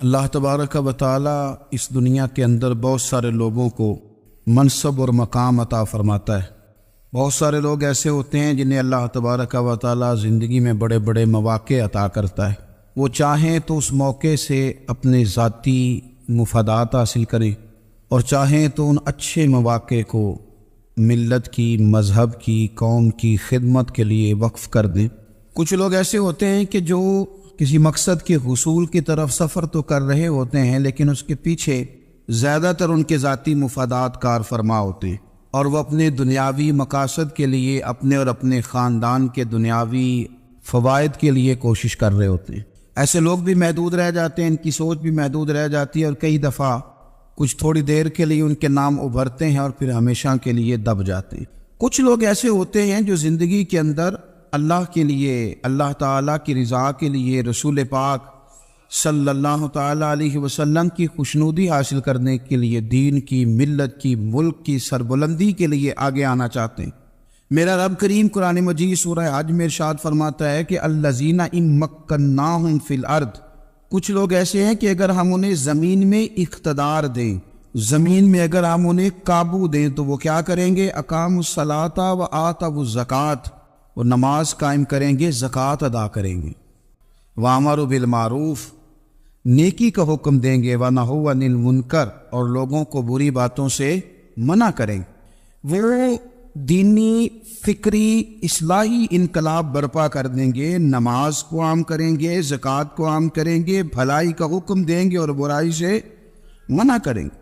اللہ تبارک و تعالی اس دنیا کے اندر بہت سارے لوگوں کو منصب اور مقام عطا فرماتا ہے۔ بہت سارے لوگ ایسے ہوتے ہیں جنہیں اللہ تبارک و تعالی زندگی میں بڑے بڑے مواقع عطا کرتا ہے۔ وہ چاہیں تو اس موقع سے اپنے ذاتی مفادات حاصل کریں اور چاہیں تو ان اچھے مواقع کو ملت کی، مذہب کی، قوم کی خدمت کے لیے وقف کر دیں۔ کچھ لوگ ایسے ہوتے ہیں کہ جو کسی مقصد کے حصول کی طرف سفر تو کر رہے ہوتے ہیں، لیکن اس کے پیچھے زیادہ تر ان کے ذاتی مفادات کار فرما ہوتے ہیں اور وہ اپنے دنیاوی مقاصد کے لیے، اپنے اور اپنے خاندان کے دنیاوی فوائد کے لیے کوشش کر رہے ہوتے ہیں۔ ایسے لوگ بھی محدود رہ جاتے ہیں، ان کی سوچ بھی محدود رہ جاتی ہے اور کئی دفعہ کچھ تھوڑی دیر کے لیے ان کے نام ابھرتے ہیں اور پھر ہمیشہ کے لیے دب جاتے ہیں۔ کچھ لوگ ایسے ہوتے ہیں جو زندگی کے اندر اللہ کے لیے، اللہ تعالیٰ کی رضا کے لیے، رسول پاک صلی اللہ تعالیٰ علیہ وسلم کی خوشنودی حاصل کرنے کے لیے، دین کی، ملت کی، ملک کی سربلندی کے لیے آگے آنا چاہتے ہیں۔ میرا رب کریم قرآن مجید سورہ حج میں ارشاد فرماتا ہے کہ الذین ان مکناہم فی الارض، کچھ لوگ ایسے ہیں کہ اگر ہم انہیں زمین میں اقتدار دیں، زمین میں اگر ہم انہیں قابو دیں تو وہ کیا کریں گے؟ اقاموا الصلاۃ و آتوا الزکوٰۃ، وہ نماز قائم کریں گے، زکوٰۃ ادا کریں گے، وامروا بالمعروف، نیکی کا حکم دیں گے، ونہوا عن المنکر، اور لوگوں کو بری باتوں سے منع کریں گے۔ وہ دینی، فکری، اصلاحی انقلاب برپا کر دیں گے، نماز کو عام کریں گے، زکوٰۃ کو عام کریں گے، بھلائی کا حکم دیں گے اور برائی سے منع کریں گے۔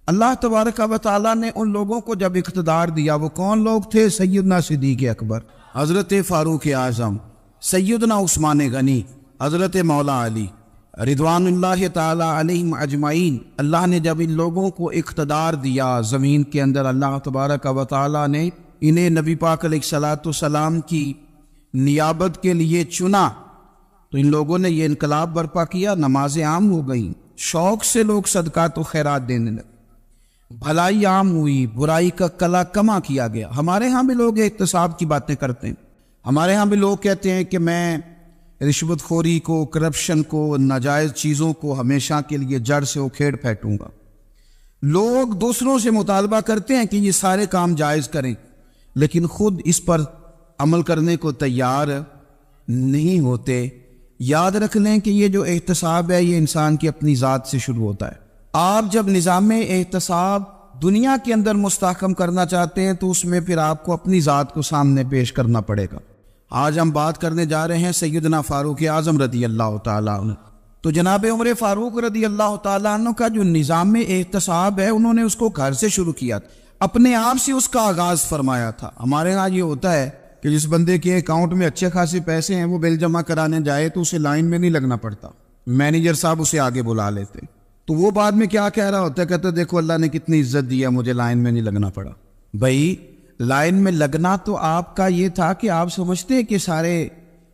اللہ تبارک و تعالیٰ نے ان لوگوں کو جب اقتدار دیا، وہ کون لوگ تھے؟ سیدنا صدیق اکبر، حضرت فاروق اعظم، سیدنا عثمان غنی، حضرت مولا علی رضوان اللہ تعالی علیہم اجمعین۔ اللہ نے جب ان لوگوں کو اقتدار دیا زمین کے اندر، اللہ تبارک و تعالی نے انہیں نبی پاک علیہ الصلاۃ والسلام کی نیابت کے لیے چنا، تو ان لوگوں نے یہ انقلاب برپا کیا، نمازیں عام ہو گئیں، شوق سے لوگ صدقات و خیرات دینے لگے، بھلائی عام ہوئی، برائی کا کلا کما کیا گیا۔ ہمارے ہاں بھی لوگ احتساب کی باتیں کرتے ہیں، ہمارے ہاں بھی لوگ کہتے ہیں کہ میں رشوت خوری کو، کرپشن کو، ناجائز چیزوں کو ہمیشہ کے لیے جڑ سے اکھیڑ پھینکوں گا۔ لوگ دوسروں سے مطالبہ کرتے ہیں کہ یہ سارے کام جائز کریں، لیکن خود اس پر عمل کرنے کو تیار نہیں ہوتے۔ یاد رکھ لیں کہ یہ جو احتساب ہے، یہ انسان کی اپنی ذات سے شروع ہوتا ہے۔ آپ جب نظام احتساب دنیا کے اندر مستحکم کرنا چاہتے ہیں تو اس میں پھر آپ کو اپنی ذات کو سامنے پیش کرنا پڑے گا۔ آج ہم بات کرنے جا رہے ہیں سیدنا فاروق اعظم رضی اللہ تعالیٰ عنہ۔ تو جناب عمر فاروق رضی اللہ تعالیٰ عنہ کا جو نظام احتساب ہے، انہوں نے اس کو گھر سے شروع کیا تھا، اپنے آپ سے اس کا آغاز فرمایا تھا۔ ہمارے ہاں یہ ہوتا ہے کہ جس بندے کے اکاؤنٹ میں اچھے خاصے پیسے ہیں، وہ بل جمع کرانے جائے تو اسے لائن میں نہیں لگنا پڑتا، مینیجر صاحب اسے آگے بلا لیتے، تو وہ بعد میں کیا کہہ رہا ہوتا ہے؟ کہتا ہے دیکھو اللہ نے کتنی عزت دی ہے، مجھے لائن میں نہیں لگنا پڑا۔ بھائی لائن میں لگنا تو آپ کا یہ تھا کہ آپ سمجھتے ہیں کہ سارے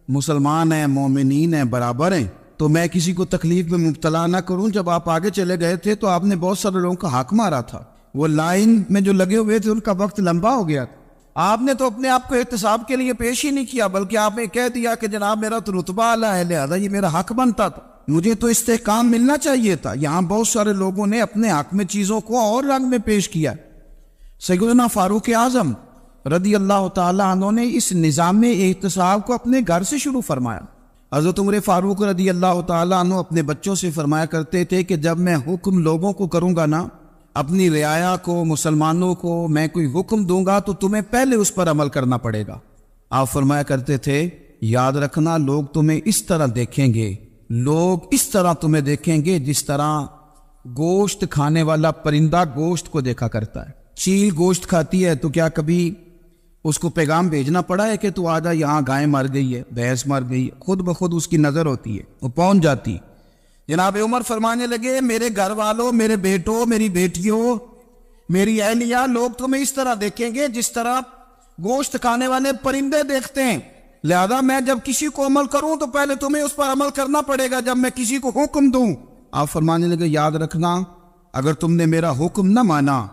مسلمان ہیں، مومنین ہیں، برابر ہیں، تو میں کسی کو تکلیف میں مبتلا نہ کروں۔ جب آپ آگے چلے گئے تھے تو آپ نے بہت سارے لوگوں کا حق مارا تھا، وہ لائن میں جو لگے ہوئے تھے ان کا وقت لمبا ہو گیا تھا۔ آپ نے تو اپنے آپ کو احتساب کے لیے پیش ہی نہیں کیا، بلکہ آپ نے کہہ دیا کہ جناب میرا تو رتبہ اعلیٰ ہے، لہذا یہ میرا حق بنتا تھا، مجھے تو استحکام ملنا چاہیے تھا۔ یہاں بہت سارے لوگوں نے اپنے حق میں چیزوں کو اور رنگ میں پیش کیا۔ سیدنا فاروق اعظم رضی اللہ تعالیٰ عنہ نے اس نظام احتساب کو اپنے گھر سے شروع فرمایا۔ حضرت عمر فاروق رضی اللہ تعالیٰ عنہ اپنے بچوں سے فرمایا کرتے تھے کہ جب میں حکم لوگوں کو کروں گا نا، اپنی رعایا کو، مسلمانوں کو میں کوئی حکم دوں گا تو تمہیں پہلے اس پر عمل کرنا پڑے گا۔ آپ فرمایا کرتے تھے یاد رکھنا، لوگ تمہیں اس طرح دیکھیں گے، لوگ اس طرح تمہیں دیکھیں گے جس طرح گوشت کھانے والا پرندہ گوشت کو دیکھا کرتا ہے۔ چیل گوشت کھاتی ہے تو کیا کبھی اس کو پیغام بھیجنا پڑا ہے کہ تو آجا یہاں گائے مر گئی ہے، بھینس مر گئی ہے؟ خود بخود اس کی نظر ہوتی ہے، وہ پہنچ جاتی۔ جناب عمر فرمانے لگے میرے گھر والوں، میرے بیٹوں، میری بیٹیوں، میری اہلیہ، لوگ تمہیں اس طرح دیکھیں گے جس طرح گوشت کھانے والے پرندے دیکھتے ہیں، لہذا میں جب کسی کو عمل کروں تو پہلے تمہیں اس پر عمل کرنا پڑے گا جب میں کسی کو حکم دوں۔ آپ فرمانے لگے یاد رکھنا، اگر تم نے میرا حکم نہ مانا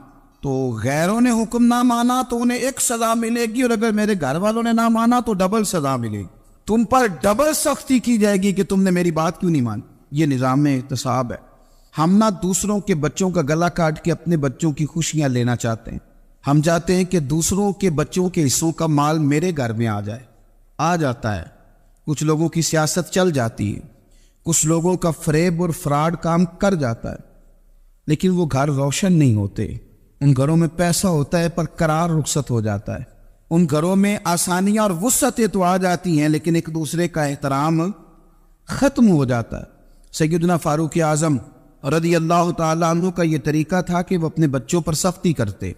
تو غیروں نے حکم نہ مانا تو انہیں ایک سزا ملے گی، اور اگر میرے گھر والوں نے نہ مانا تو ڈبل سزا ملے گی، تم پر ڈبل سختی کی جائے گی کہ تم نے میری بات کیوں نہیں مانی۔ یہ نظام احتساب ہے۔ ہم نہ دوسروں کے بچوں کا گلا کاٹ کے اپنے بچوں کی خوشیاں لینا چاہتے ہیں، ہم چاہتے ہیں کہ دوسروں کے بچوں کے حصوں کا مال میرے گھر میں آ جاتا ہے۔ کچھ لوگوں کی سیاست چل جاتی ہے، کچھ لوگوں کا فریب اور فراڈ کام کر جاتا ہے، لیکن وہ گھر روشن نہیں ہوتے۔ ان گھروں میں پیسہ ہوتا ہے پر قرار رخصت ہو جاتا ہے، ان گھروں میں آسانیاں اور وسعتیں تو آ جاتی ہیں لیکن ایک دوسرے کا احترام ختم ہو جاتا ہے۔ سیدنا فاروق اعظم رضی اللہ تعالیٰ عنہ کا یہ طریقہ تھا کہ وہ اپنے بچوں پر سختی کرتے۔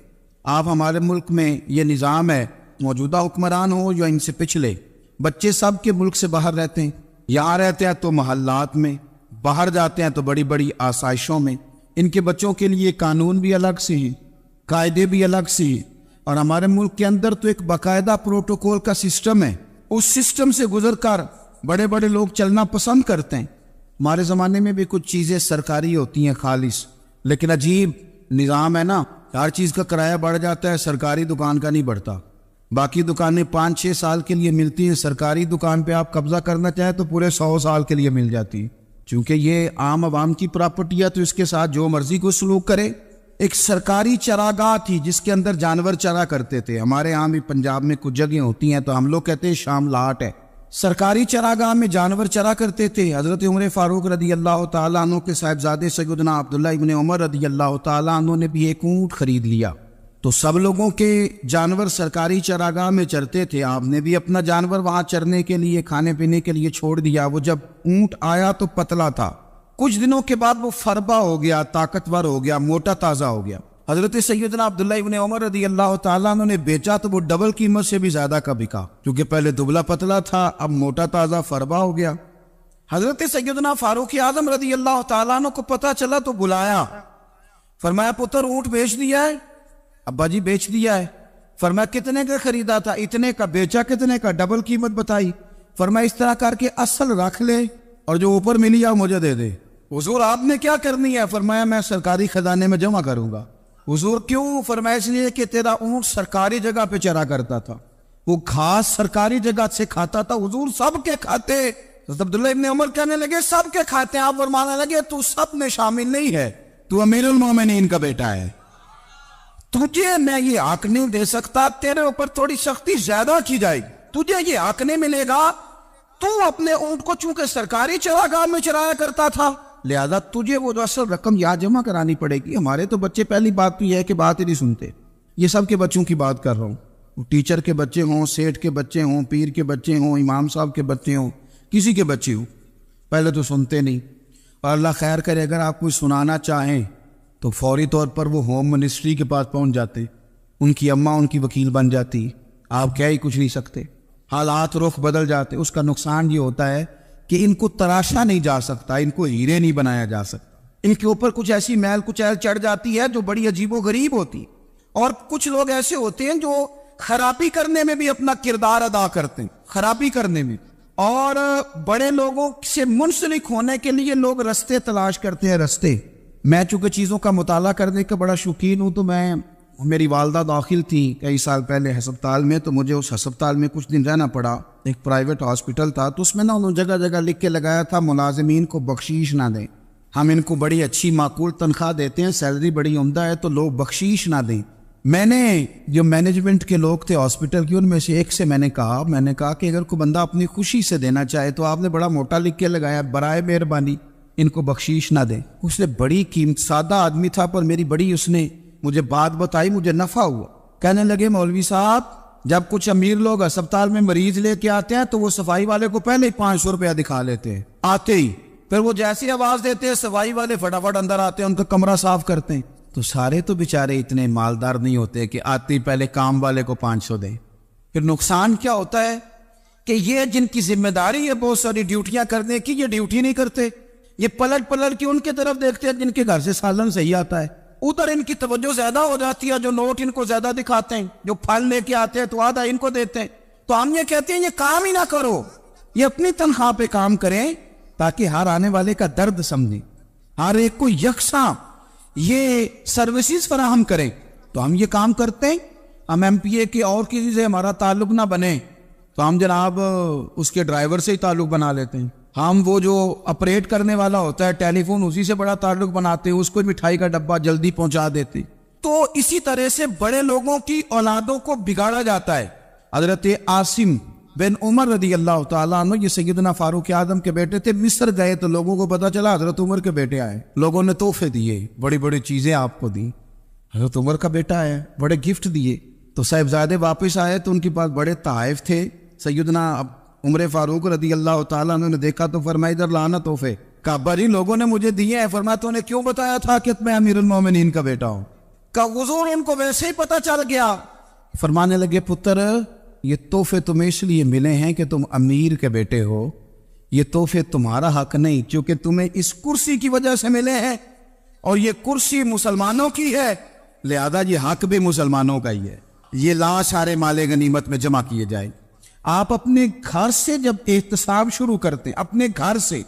آپ ہمارے ملک میں یہ نظام ہے، موجودہ حکمران ہو یا ان سے پچھلے، بچے سب کے ملک سے باہر رہتے ہیں، یہاں رہتے ہیں تو محلات میں، باہر جاتے ہیں تو بڑی بڑی آسائشوں میں۔ ان کے بچوں کے لیے قانون بھی الگ سے ہیں، قاعدے بھی الگ سے ہیں، اور ہمارے ملک کے اندر تو ایک باقاعدہ پروٹوکول کا سسٹم ہے، اس سسٹم سے گزر کر بڑے بڑے لوگ چلنا پسند کرتے ہیں۔ ہمارے زمانے میں بھی کچھ چیزیں سرکاری ہوتی ہیں خالص، لیکن عجیب نظام ہے نا، ہر چیز کا کرایہ بڑھ جاتا ہے، سرکاری دکان کا نہیں بڑھتا۔ باقی دکانیں 5-6 سال کے لیے ملتی ہیں، سرکاری دکان پہ آپ قبضہ کرنا چاہیں تو پورے 100 سال کے لیے مل جاتی ہے، چونکہ یہ عام عوام کی پراپرٹی ہے تو اس کے ساتھ جو مرضی کو سلوک کرے۔ ایک سرکاری چراگاہ تھی جس کے اندر جانور چرا کرتے تھے، ہمارے یہاں بھی پنجاب میں کچھ جگہیں ہوتی ہیں تو ہم لوگ کہتے ہیں شام لاٹ ہے، سرکاری چراگاہ میں جانور چرا کرتے تھے۔ حضرت عمر فاروق رضی اللہ تعالیٰ عنہ کے صاحبزادے سیدنا عبداللہ ابن عمر رضی اللہ تعالیٰ عنہ نے بھی ایک اونٹ خرید لیا، تو سب لوگوں کے جانور سرکاری چراگاہ میں چرتے تھے، آپ نے بھی اپنا جانور وہاں چرنے کے لیے کھانے پینے کے لیے چھوڑ دیا۔ وہ جب اونٹ آیا تو پتلا تھا، کچھ دنوں کے بعد وہ فربا ہو گیا، طاقتور ہو گیا، موٹا تازہ ہو گیا۔ حضرت سیدنا عبداللہ ابن عمر رضی اللہ تعالیٰ عنہ نے بیچا تو وہ ڈبل قیمت سے بھی زیادہ کا بکا، کیونکہ پہلے دبلا پتلا تھا، اب موٹا تازہ فربا ہو گیا۔ حضرت سیدنا فاروق اعظم رضی اللہ تعالیٰ عنہ کو پتہ چلا تو بلایا، فرمایا پتر اونٹ بیچ دیا ہے؟ ابا جی بیچ دیا ہے۔ فرمایا کتنے کا خریدا تھا؟ اتنے کا۔ بیچا کتنے کا؟ ڈبل قیمت بتائی۔ فرمایا اس طرح کر کے اصل رکھ لے اور جو اوپر ملی ہے مجھے دے دے۔ حضور آپ نے کیا کرنی ہے؟ فرمایا میں سرکاری خزانے میں جمع کروں گا۔ حضور کیوں؟ فرمایا اس لیے کہ تیرا اونٹ سرکاری جگہ پہ چرا کرتا تھا، وہ گھاس سرکاری جگہ سے کھاتا تھا۔ حضور سب کے کھاتے؟ حضرت عبداللہ ابن عمر کہنے لگے سب کے کھاتے ہیں۔ آپ فرمانے لگے تو سب میں شامل نہیں ہے، تو امیر المومنین کا بیٹا ہے، تجھے میں یہ حق نہیں دے سکتا، تیرے اوپر تھوڑی سختی زیادہ کی جائے گی، تجھے یہ حق نہیں ملے گا۔ تو اپنے اونٹ کو چونکہ سرکاری چراگاہ میں چرایا کرتا تھا، لہذا تجھے وہ جو اصل رقم یاد جمع کرانی پڑے گی۔ ہمارے تو بچے پہلی بات تو یہ ہے کہ بات ہی نہیں سنتے، یہ سب کے بچوں کی بات کر رہا ہوں، ٹیچر کے بچے ہوں، سیٹھ کے بچے ہوں، پیر کے بچے ہوں، امام صاحب کے بچے ہوں، کسی کے بچے ہوں، پہلے تو سنتے نہیں، اور اللہ خیر کرے اگر آپ کوئی سنانا چاہیں تو فوری طور پر وہ ہوم منسٹری کے پاس پہنچ جاتے، ان کی اماں ان کی وکیل بن جاتی، آپ کہہ ہی کچھ نہیں سکتے، حالات رخ بدل جاتے۔ اس کا نقصان یہ ہوتا ہے کہ ان کو تراشا نہیں جا سکتا، ان کو ہیرے نہیں بنایا جا سکتا، ان کے اوپر کچھ ایسی میل کچیل چڑھ جاتی ہے جو بڑی عجیب و غریب ہوتی۔ اور کچھ لوگ ایسے ہوتے ہیں جو خرابی کرنے میں بھی اپنا کردار ادا کرتے ہیں، خرابی کرنے میں، اور بڑے لوگوں سے منسلک ہونے کے لیے لوگ رستے تلاش کرتے ہیں، رستے۔ میں چونکہ چیزوں کا مطالعہ کرنے کا بڑا شوقین ہوں، تو میری والدہ داخل تھی کئی سال پہلے ہسپتال میں، تو مجھے اس ہسپتال میں کچھ دن رہنا پڑا، ایک پرائیویٹ ہاسپٹل تھا، تو اس میں انہوں نے جگہ جگہ لکھ کے لگایا تھا ملازمین کو بخشیش نہ دیں، ہم ان کو بڑی اچھی معقول تنخواہ دیتے ہیں، سیلری بڑی عمدہ ہے، تو لوگ بخشیش نہ دیں۔ میں نے جو مینجمنٹ کے لوگ تھے ہاسپٹل کی، ان میں سے ایک سے میں نے کہا کہ اگر کوئی بندہ اپنی خوشی سے دینا چاہے تو آپ نے بڑا موٹا لکھ کے لگایا برائے مہربانی ان کو بخشیش نہ دیں۔ اس نے بڑی قیمت، سادہ آدمی تھا پر میری بڑی اس نے مجھے بات بتائی، مجھے نفع ہوا۔ کہنے لگے مولوی صاحب جب کچھ امیر لوگ ہسپتال میں مریض لے کے آتے ہیں تو وہ صفائی والے کو پہلے ہی 500 روپیہ دکھا لیتے ہیں آتے ہی، پھر وہ جیسی آواز دیتے ہیں صفائی والے فٹافٹ اندر آتے ہیں، ان کا کمرہ صاف کرتے ہیں۔ تو سارے تو بیچارے اتنے مالدار نہیں ہوتے کہ آتے ہی پہلے کام والے کو 500 دیں۔ پھر نقصان کیا ہوتا ہے کہ یہ جن کی ذمہ داری ہے بہت ساری ڈیوٹیاں کرنے کی، یہ ڈیوٹی نہیں کرتے، یہ پلٹ کے ان کے طرف دیکھتے ہیں جن کے گھر سے سالن صحیح آتا ہے، ادھر ان کی توجہ زیادہ ہو جاتی ہے، جو نوٹ ان کو زیادہ دکھاتے ہیں، جو پھل لے کے آتے ہیں تو آدھا ان کو دیتے ہیں۔ تو ہم یہ کہتے ہیں یہ کام ہی نہ کرو، یہ اپنی تنخواہ پہ کام کریں تاکہ ہر آنے والے کا درد سمجھیں، ہر ایک کو یکساں یہ سروسز فراہم کریں۔ تو ہم یہ کام کرتے ہیں، ہم ایم پی اے کے اور کسی سے ہمارا تعلق نہ بنے تو ہم جناب اس کے ڈرائیور سے ہی تعلق بنا لیتے ہیں، ہم وہ جو آپریٹ کرنے والا ہوتا ہے ٹیلی فون، اسی سے بڑا تعلق بناتے ہیں، اس کو مٹھائی کا ڈبہ جلدی پہنچا دیتے. تو اسی طرح سے بڑے لوگوں کی اولادوں کو بگاڑا جاتا ہے. حضرت عاصم بن عمر رضی اللہ تعالیٰ عنہ، یہ سیدنا فاروق اعظم کے بیٹے تھے، مصر گئے تو لوگوں کو پتا چلا حضرت عمر کے بیٹے آئے. لوگوں نے تحفے دیے، بڑی بڑی چیزیں آپ کو دی. حضرت عمر کا بیٹا ہے، بڑے گفٹ دیے. تو صاحبزادے واپس آئے تو ان کے پاس بڑے تحائف تھے. سیدنا عمر فاروق رضی اللہ تعالیٰ عنہ نے دیکھا تو فرمایا ادھر لانا تحفے. کہا بھائی لوگوں نے مجھے دیے ہیں. فرمایا تو نے کیوں بتایا تھا کہ میں امیر المومنین کا بیٹا ہوں؟ کہا حضور ان کو ویسے ہی پتا چل گیا. فرمانے لگے پتر یہ تحفے تمہیں اس لیے ملے ہیں کہ تم امیر کے بیٹے ہو، یہ تحفے تمہارا حق نہیں، چونکہ تمہیں اس کرسی کی وجہ سے ملے ہیں اور یہ کرسی مسلمانوں کی ہے، لہذا یہ حق بھی مسلمانوں کا ہی ہے. یہ لا سارے مال غنیمت میں جمع کیے جائیں. آپ اپنے گھر سے جب احتساب شروع کرتے ہیں، اپنے گھر سے،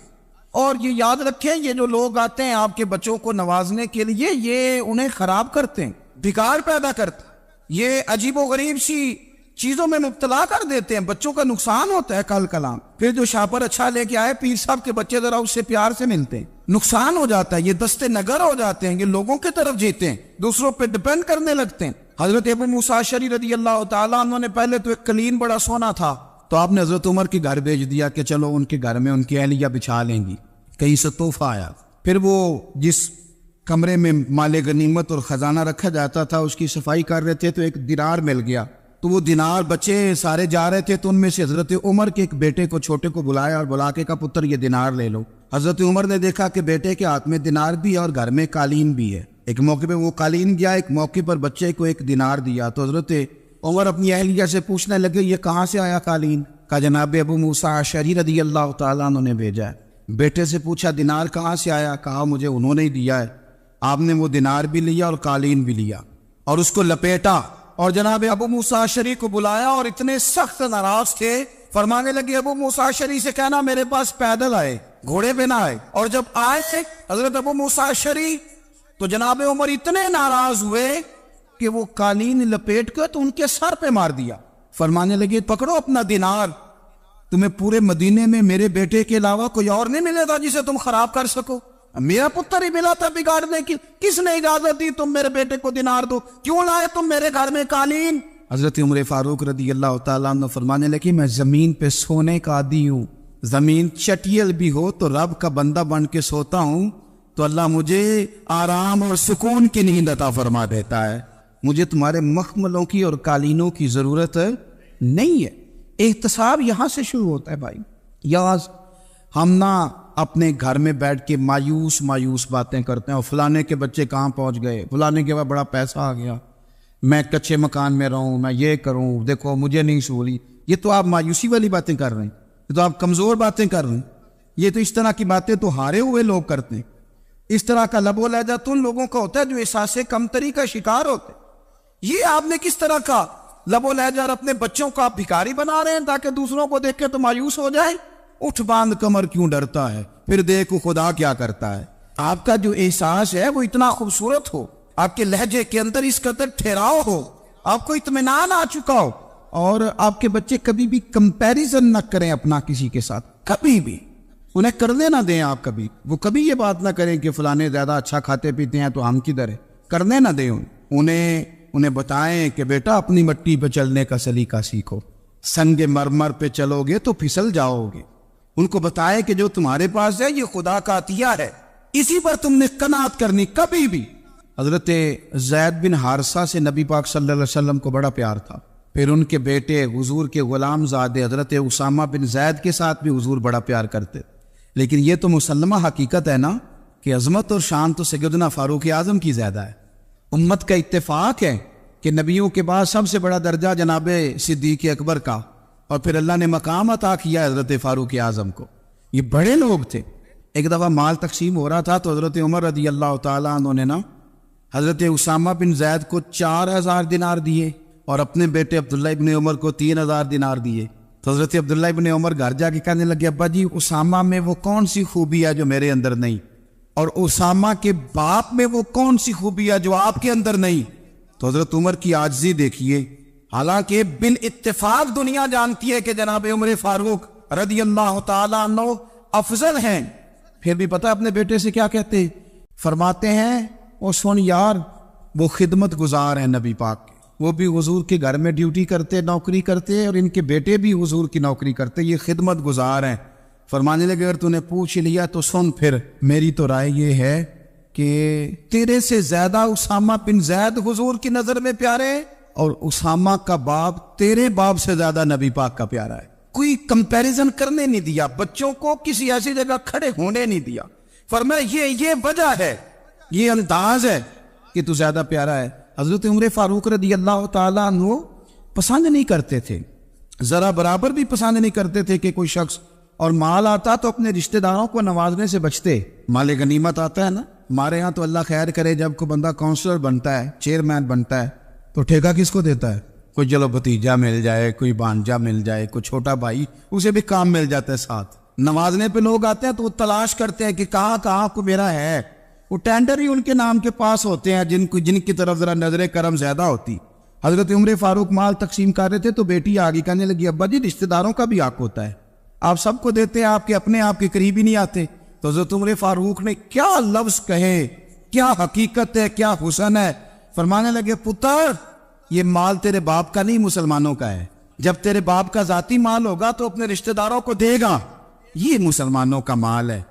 اور یہ یاد رکھیں یہ جو لوگ آتے ہیں آپ کے بچوں کو نوازنے کے لیے، یہ انہیں خراب کرتے ہیں، بگاڑ پیدا کرتے ہیں، یہ عجیب و غریب سی چیزوں میں مبتلا کر دیتے ہیں، بچوں کا نقصان ہوتا ہے. کل کلام پھر جو شاپر اچھا لے کے آئے پیر صاحب کے بچے ذرا اس سے پیار سے ملتے ہیں، نقصان ہو جاتا ہے، یہ دستے نگر ہو جاتے ہیں، یہ لوگوں کی طرف جیتے ہیں، دوسروں پہ ڈیپینڈ کرنے لگتے ہیں. حضرت ابو موسیٰ اشعری رضی اللہ تعالیٰ عنہ نے پہلے تو ایک قلین بڑا سونا تھا، تو آپ نے حضرت عمر کے گھر بھیج دیا کہ چلو ان کے گھر میں ان کی اہلیہ بچھا لیں گی. کہیں سے تحفہ آیا. پھر وہ جس کمرے میں مال غنیمت اور خزانہ رکھا جاتا تھا اس کی صفائی کر رہے تھے تو ایک دینار مل گیا. تو وہ دینار بچے سارے جا رہے تھے تو ان میں سے حضرت عمر کے ایک بیٹے کو چھوٹے کو بلایا اور بلا کے کہا پتر یہ دینار لے لو. حضرت عمر نے دیکھا کہ بیٹے کے ہاتھ میں دینار بھی ہے اور گھر میں قالین بھی ہے. ایک موقع پہ وہ قالین گیا، ایک موقع پر بچے کو ایک دینار دیا. تو حضرت عمر اپنی اہلیہ سے پوچھنے لگے یہ کہاں سے آیا قالین؟ کہا جناب ابو موسیٰ اشعری رضی اللہ تعالیٰ عنہ نے بھیجا ہے. بیٹے سے پوچھا دینار کہاں سے آیا؟ کہا مجھے انہوں نے ہی دیا ہے. آپ نے وہ دینار بھی لیا اور قالین بھی لیا اور اس کو لپیٹا اور جناب ابو موسیٰ اشعری کو بلایا اور اتنے سخت ناراض تھے. فرمانے لگے ابو موسیٰ اشعری سے کہنا میرے پاس پیدل آئے، گھوڑے پہ نہ آئے. اور جب آئے حضرت ابو موسیٰ اشعری تو جناب عمر اتنے ناراض ہوئے کہ وہ قالین لپیٹ کر تو ان کے سر پہ مار دیا. فرمانے لگے پکڑو اپنا دینار، تمہیں پورے مدینے میں میرے بیٹے کے علاوہ کوئی اور نہیں ملے گا جسے تم خراب کر سکو. میرا پتر ہی ملا تھا بگاڑنے کی، کس نے اجازت دی تم میرے بیٹے کو دینار دو؟ کیوں لائے تم میرے گھر میں قالین؟ حضرت عمر فاروق رضی اللہ تعالیٰ عنہ فرمانے لگے میں زمین پہ سونے کا عادی ہوں، زمین چٹیل بھی ہو تو رب کا بندہ بن کے سوتا ہوں تو اللہ مجھے آرام اور سکون کی نیند عطا فرما دیتا ہے. مجھے تمہارے مخملوں کی اور قالینوں کی ضرورت نہیں ہے. احتساب یہاں سے شروع ہوتا ہے بھائی. یاز ہم نہ اپنے گھر میں بیٹھ کے مایوس باتیں کرتے ہیں اور فلانے کے بچے کہاں پہنچ گئے، فلانے کے بعد بڑا پیسہ آ گیا، میں کچے مکان میں رہوں، میں یہ کروں، دیکھو مجھے نہیں سہولی. یہ تو آپ مایوسی والی باتیں کر رہے ہیں، یہ تو آپ کمزور باتیں کر رہے ہیں. یہ تو اس طرح کی باتیں تو ہارے ہوئے لوگ کرتے ہیں. اس طرح کا لب و لہجہ تو ان لوگوں کا ہوتا ہے جو احساس کمتری کا شکار ہوتے ہیں. یہ آپ نے کس طرح کا لب و لہجہ اور اپنے بچوں کو آپ بھکاری بنا رہے ہیں تاکہ دوسروں کو دیکھ کے تو مایوس ہو جائے. اٹھ باندھ کمر کیوں ڈرتا ہے، پھر دیکھو خدا کیا کرتا ہے. آپ کا جو احساس ہے وہ اتنا خوبصورت ہو، آپ کے لہجے کے اندر اس قدر ٹھہراؤ ہو، آپ کو اطمینان آ چکا ہو، اور آپ کے بچے کبھی بھی کمپیریزن نہ کریں اپنا کسی کے ساتھ. کبھی بھی انہیں کرنے نہ دیں. آپ کبھی وہ کبھی یہ بات نہ کریں کہ فلانے زیادہ اچھا کھاتے پیتے ہیں تو ہم کدھر ہیں. کرنے نہ دیں. انہیں بتائیں کہ بیٹا اپنی مٹی پہ چلنے کا سلیقہ سیکھو، سنگ مرمر پہ چلو گے تو پھسل جاؤ گے. ان کو بتائیں کہ جو تمہارے پاس ہے یہ خدا کا عطیہ ہے، اسی پر تم نے قناعت کرنی کبھی بھی. حضرت زید بن حارثہ سے نبی پاک صلی اللہ علیہ وسلم کو بڑا پیار تھا. پھر ان کے بیٹے حضور کے غلام زادے حضرت اسامہ بن زید کے ساتھ بھی حضور بڑا پیار کرتے. لیکن یہ تو مسلمہ حقیقت ہے نا کہ عظمت اور شان تو سیدنا فاروق اعظم کی زیادہ ہے. امت کا اتفاق ہے کہ نبیوں کے بعد سب سے بڑا درجہ جناب صدیق اکبر کا، اور پھر اللہ نے مقام عطا کیا حضرت فاروق اعظم کو. یہ بڑے لوگ تھے. ایک دفعہ مال تقسیم ہو رہا تھا تو حضرت عمر رضی اللہ تعالیٰ عنہ نے نا حضرت اسامہ بن زید کو 4000 دینار دیے اور اپنے بیٹے عبداللہ ابن عمر کو 3000 دینار دیے. تو حضرت عبداللہ ابن عمر گھر جا کے کہنے لگے ابا جی اسامہ میں وہ کون سی خوبی ہے جو میرے اندر نہیں، اور اسامہ کے باپ میں وہ کون سی خوبی ہے جو آپ کے اندر نہیں. تو حضرت عمر کی عاجزی دیکھیے. حالانکہ بال اتفاق دنیا جانتی ہے کہ جناب عمر فاروق رضی اللہ تعالیٰ عنہ افضل ہیں، پھر بھی پتہ اپنے بیٹے سے کیا کہتے؟ فرماتے ہیں او سن یار، وہ خدمت گزار ہیں نبی پاک کے، وہ بھی حضور کے گھر میں ڈیوٹی کرتے، نوکری کرتے، اور ان کے بیٹے بھی حضور کی نوکری کرتے، یہ خدمت گزار ہیں۔ فرمانے لگے اگر تو نے پوچھ لیا تو سن، پھر میری تو رائے یہ ہے کہ تیرے سے زیادہ اسامہ بن زید حضور کی نظر میں پیارے، اور اسامہ کا باپ تیرے باپ سے زیادہ نبی پاک کا پیارا ہے۔ کوئی کمپیریزن کرنے نہیں دیا، بچوں کو کسی ایسی جگہ کھڑے ہونے نہیں دیا۔ فرمایا یہ وجہ ہے، یہ انداز ہے کہ تو زیادہ پیارا ہے۔ حضرت عمر فاروق رضی اللہ تعالیٰ عنہ پسند نہیں کرتے تھے، ذرا برابر بھی پسند نہیں کرتے تھے کہ کوئی شخص اور مال آتا تو اپنے رشتہ داروں کو نوازنے سے بچتے۔ مال غنیمت آتا ہے نا، ہمارے ہاں تو اللہ خیر کرے جب کوئی بندہ کونسلر بنتا ہے، چیئرمین بنتا ہے، تو ٹھیکہ کس کو دیتا ہے؟ کوئی چلو بھتیجا مل جائے، کوئی بانجا مل جائے، کوئی چھوٹا بھائی، اسے بھی کام مل جاتا ہے ساتھ۔ نوازنے پہ لوگ آتے ہیں تو وہ تلاش کرتے ہیں کہ کہاں کو میرا ہے، وہ ٹینڈر ہی ان کے نام کے پاس ہوتے ہیں جن کی طرف ذرا نظر کرم زیادہ ہوتی۔ حضرت عمر فاروق مال تقسیم کر رہے تھے تو بیٹی آگے کہنے لگی ابا جی رشتہ داروں کا بھی حق ہوتا ہے، آپ سب کو دیتے ہیں، آپ کے قریب ہی نہیں آتے۔ تو حضرت عمر فاروق نے کیا لفظ کہے، کیا حقیقت ہے، کیا حسن ہے۔ فرمانے لگے پتر یہ مال تیرے باپ کا نہیں، مسلمانوں کا ہے، جب تیرے باپ کا ذاتی مال ہوگا تو اپنے رشتہ داروں کو دے گا، یہ مسلمانوں کا مال ہے،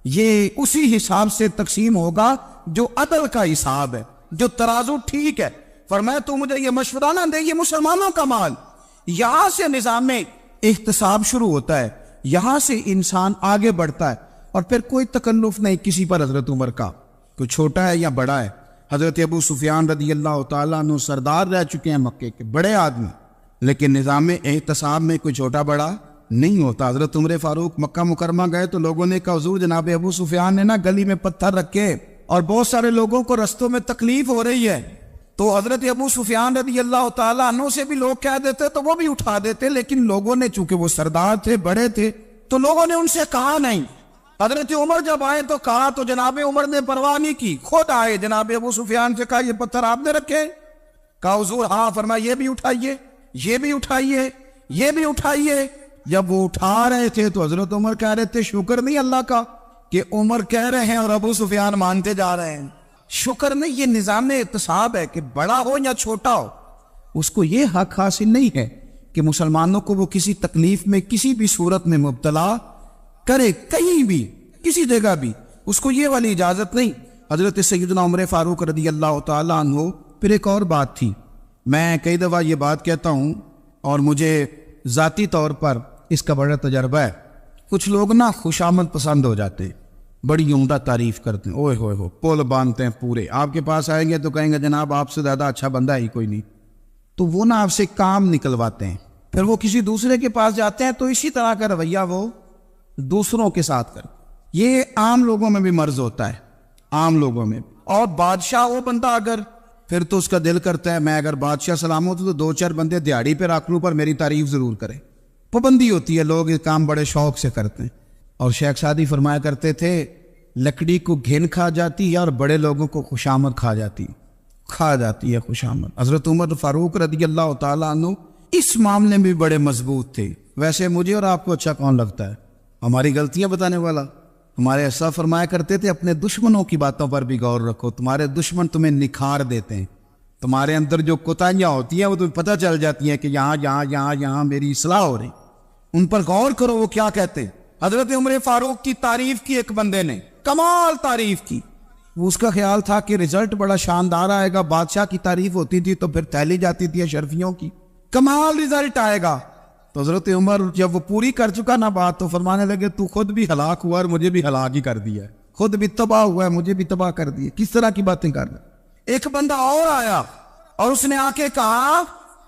یہ اسی حساب سے تقسیم ہوگا جو عدل کا حساب ہے، جو ترازو ٹھیک ہے۔ فرمایا تو مجھے یہ مشورہ نہ دے، یہ مسلمانوں کا مال۔ یہاں سے نظام میں احتساب شروع ہوتا ہے، یہاں سے انسان آگے بڑھتا ہے، اور پھر کوئی تکلف نہیں کسی پر حضرت عمر کا، کوئی چھوٹا ہے یا بڑا ہے۔ حضرت ابو سفیان رضی اللہ تعالیٰ عنہ سردار رہ چکے ہیں مکے کے، بڑے آدمی، لیکن نظام احتساب میں کوئی چھوٹا بڑا نہیں ہوتا۔ حضرت عمر فاروق مکہ مکرمہ گئے تو لوگوں نے کہا حضور جناب ابو سفیان نے نا گلی میں پتھر رکھے اور بہت سارے لوگوں کو رستوں میں تکلیف ہو رہی ہے، تو حضرت ابو سفیان رضی اللہ تعالیٰ عنہ سے بھی لوگ کہہ دیتے تو وہ بھی اٹھا دیتے، لیکن لوگوں نے چونکہ وہ سردار تھے، بڑے تھے، تو لوگوں نے ان سے کہا نہیں۔ حضرت عمر جب آئے تو کہا تو جناب عمر نے پرواہ نہیں کی، خود آئے جناب ابو سفیان سے کہا یہ پتھر آپ نے رکھے؟ کہا حضور ہاں۔ فرمایا یہ بھی اٹھائیے، یہ بھی اٹھائیے، یہ بھی اٹھائیے۔ جب وہ اٹھا رہے تھے تو حضرت عمر کہہ رہے تھے شکر نہیں اللہ کا کہ عمر کہہ رہے ہیں اور ابو سفیان مانتے جا رہے ہیں، شکر نہیں۔ یہ نظام احتساب ہے کہ بڑا ہو یا چھوٹا ہو، اس کو یہ حق حاصل نہیں ہے کہ مسلمانوں کو وہ کسی تکلیف میں کسی بھی صورت میں مبتلا کرے، کہیں بھی کسی جگہ بھی، اس کو یہ والی اجازت نہیں۔ حضرت سیدنا عمر فاروق رضی اللہ تعالیٰ عنہ۔ پھر ایک اور بات تھی، میں کئی دفعہ یہ بات کہتا ہوں اور مجھے ذاتی طور پر اس کا بڑا تجربہ ہے، کچھ لوگ نا خوشامد پسند ہو جاتے ہیں، بڑی عمدہ تعریف کرتے ہیں، اوئے ہوئے ہو پول باندھتے ہیں پورے، آپ کے پاس آئیں گے تو کہیں گے جناب آپ سے زیادہ اچھا بندہ ہی کوئی نہیں، تو وہ نا آپ سے کام نکلواتے ہیں، پھر وہ کسی دوسرے کے پاس جاتے ہیں تو اسی طرح کا رویہ وہ دوسروں کے ساتھ کر۔ یہ عام لوگوں میں بھی مرض ہوتا ہے، عام لوگوں میں۔ اور بادشاہ وہ بندہ اگر، پھر تو اس کا دل کرتا ہے میں اگر بادشاہ سلامت ہوں تو دو چار بندے دیہڑی پہ رکھ لوں پر میری تعریف ضرور کریں۔ پابندی ہوتی ہے، لوگ یہ کام بڑے شوق سے کرتے ہیں۔ اور شیخ سعدی فرمایا کرتے تھے لکڑی کو گھن کھا جاتی ہے اور بڑے لوگوں کو خوشامد کھا جاتی ہے خوشامد۔ حضرت عمر فاروق رضی اللہ تعالیٰ عنہ اس معاملے میں بھی بڑے مضبوط تھے۔ ویسے مجھے اور آپ کو اچھا کون لگتا ہے؟ ہماری غلطیاں بتانے والا؟ ہمارے ایسا فرمایا کرتے تھے اپنے دشمنوں کی باتوں پر بھی غور رکھو، تمہارے دشمن تمہیں نکھار دیتے ہیں، تمہارے اندر جو کوتاہیاں ہوتی ہیں وہ تمہیں پتہ چل جاتی ہیں کہ یہاں میری اصلاح ہو رہی، ان پر غور کرو وہ کیا کہتے ہیں۔ حضرت عمر فاروق کی تعریف کی ایک بندے نے، کمال تعریف کی، وہ اس کا خیال تھا کہ رزلٹ بڑا شاندار آئے گا، بادشاہ کی تعریف ہوتی تھی تو پھر تھیلی جاتی تھی اشرفیوں کی، کمال رزلٹ آئے گا۔ تو حضرت عمر جب وہ پوری کر چکا نا بات تو فرمانے لگے تو خود بھی ہلاک ہوا اور مجھے بھی ہلاک ہی کر دیا ہے، خود بھی تباہ ہوا ہے مجھے بھی تباہ کر دیا۔ کس طرح کی باتیں کر رہے؟ ایک بندہ اور آیا اور اس نے آ کے کہا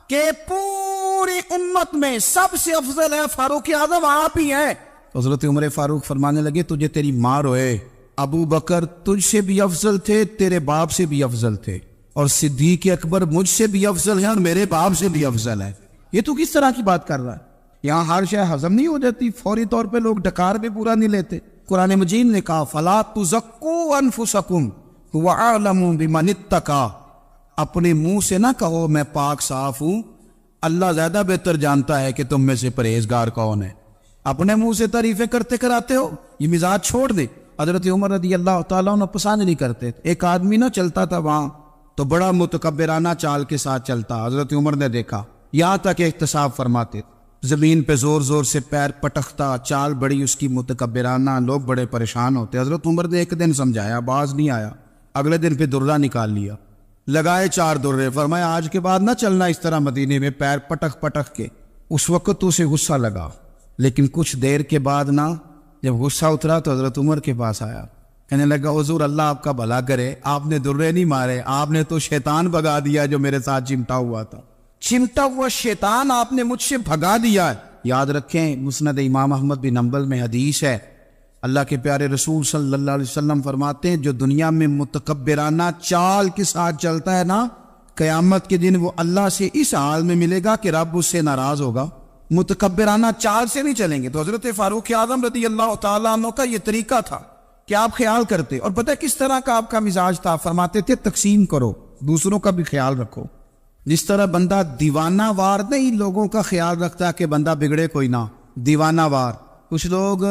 کہ پوری امت میں سب سے افضل ہے فاروق اعظم آپ ہی ہیں۔ حضرت عمر فاروق فرمانے لگے تجھے تیری ماں روئے، ابو بکر تجھ سے بھی افضل تھے، تیرے باپ سے بھی افضل تھے، اور صدیق اکبر مجھ سے بھی افضل ہے اور میرے باپ سے بھی افضل ہے۔ یہ تو کس طرح کی بات کر رہا ہے؟ یہاں ہر شے ہضم نہیں ہو جاتی، فوری طور پہ لوگ ڈکار بھی پورا نہیں لیتے۔ قرآن مجید نے کہا فَلَا تُزَكُّوا أَنفُسَكُمْ هُوَ أَعْلَمُ بِمَنِ اتَّقَىٰ، اپنے منہ سے نہ کہو میں پاک صاف ہوں، اللہ زیادہ بہتر جانتا ہے کہ تم میں سے پرہیزگار کون ہے۔ اپنے منہ سے تعریفیں کرتے کراتے ہو، یہ مزاج چھوڑ دے۔ حضرت عمر رضی اللہ تعالیٰ عنہ پسند نہیں کرتے۔ ایک آدمی نہ چلتا تھا وہاں تو بڑا متکبرانہ چال کے ساتھ چلتا، حضرت عمر نے دیکھا، یہاں تک احتساب فرماتے، زمین پہ زور زور سے پیر پٹکتا، چال بڑی اس کی متکبرانہ، لوگ بڑے پریشان ہوتے۔ حضرت عمر نے ایک دن سمجھایا، باز نہیں آیا، اگلے دن پہ درہ نکال لیا، لگائے 4 درے، فرمایا آج کے بعد نہ چلنا اس طرح مدینے میں پیر پٹک پٹک کے۔ اس وقت تو اسے غصہ لگا، لیکن کچھ دیر کے بعد نا جب غصہ اترا تو حضرت عمر کے پاس آیا، کہنے لگا حضور اللہ آپ کا بھلا کرے، آپ نے درے نہیں مارے، آپ نے تو شیطان بھگا دیا جو میرے ساتھ چمٹا ہوا تھا، چمٹا ہوا شیطان آپ نے مجھ سے بھگا دیا ہے۔ یاد رکھیں مسند امام احمد بن حنبل میں حدیث ہے، اللہ کے پیارے رسول صلی اللہ علیہ وسلم فرماتے ہیں جو دنیا میں متکبرانہ چال کے ساتھ چلتا ہے نا، قیامت کے دن وہ اللہ سے اس حال میں ملے گا کہ رب اس سے ناراض ہوگا۔ متکبرانہ چال سے نہیں چلیں گے۔ تو حضرت فاروق اعظم رضی اللہ تعالیٰ عنہ کا یہ طریقہ تھا کہ آپ خیال کرتے، اور پتہ کس طرح کا آپ کا مزاج تھا، فرماتے تھے تقسیم کرو، دوسروں کا بھی خیال رکھو۔ جس طرح بندہ دیوانہ وار نہیں لوگوں کا خیال رکھتا کہ بندہ بگڑے کوئی نہ، دیوانہ وار۔ کچھ لوگ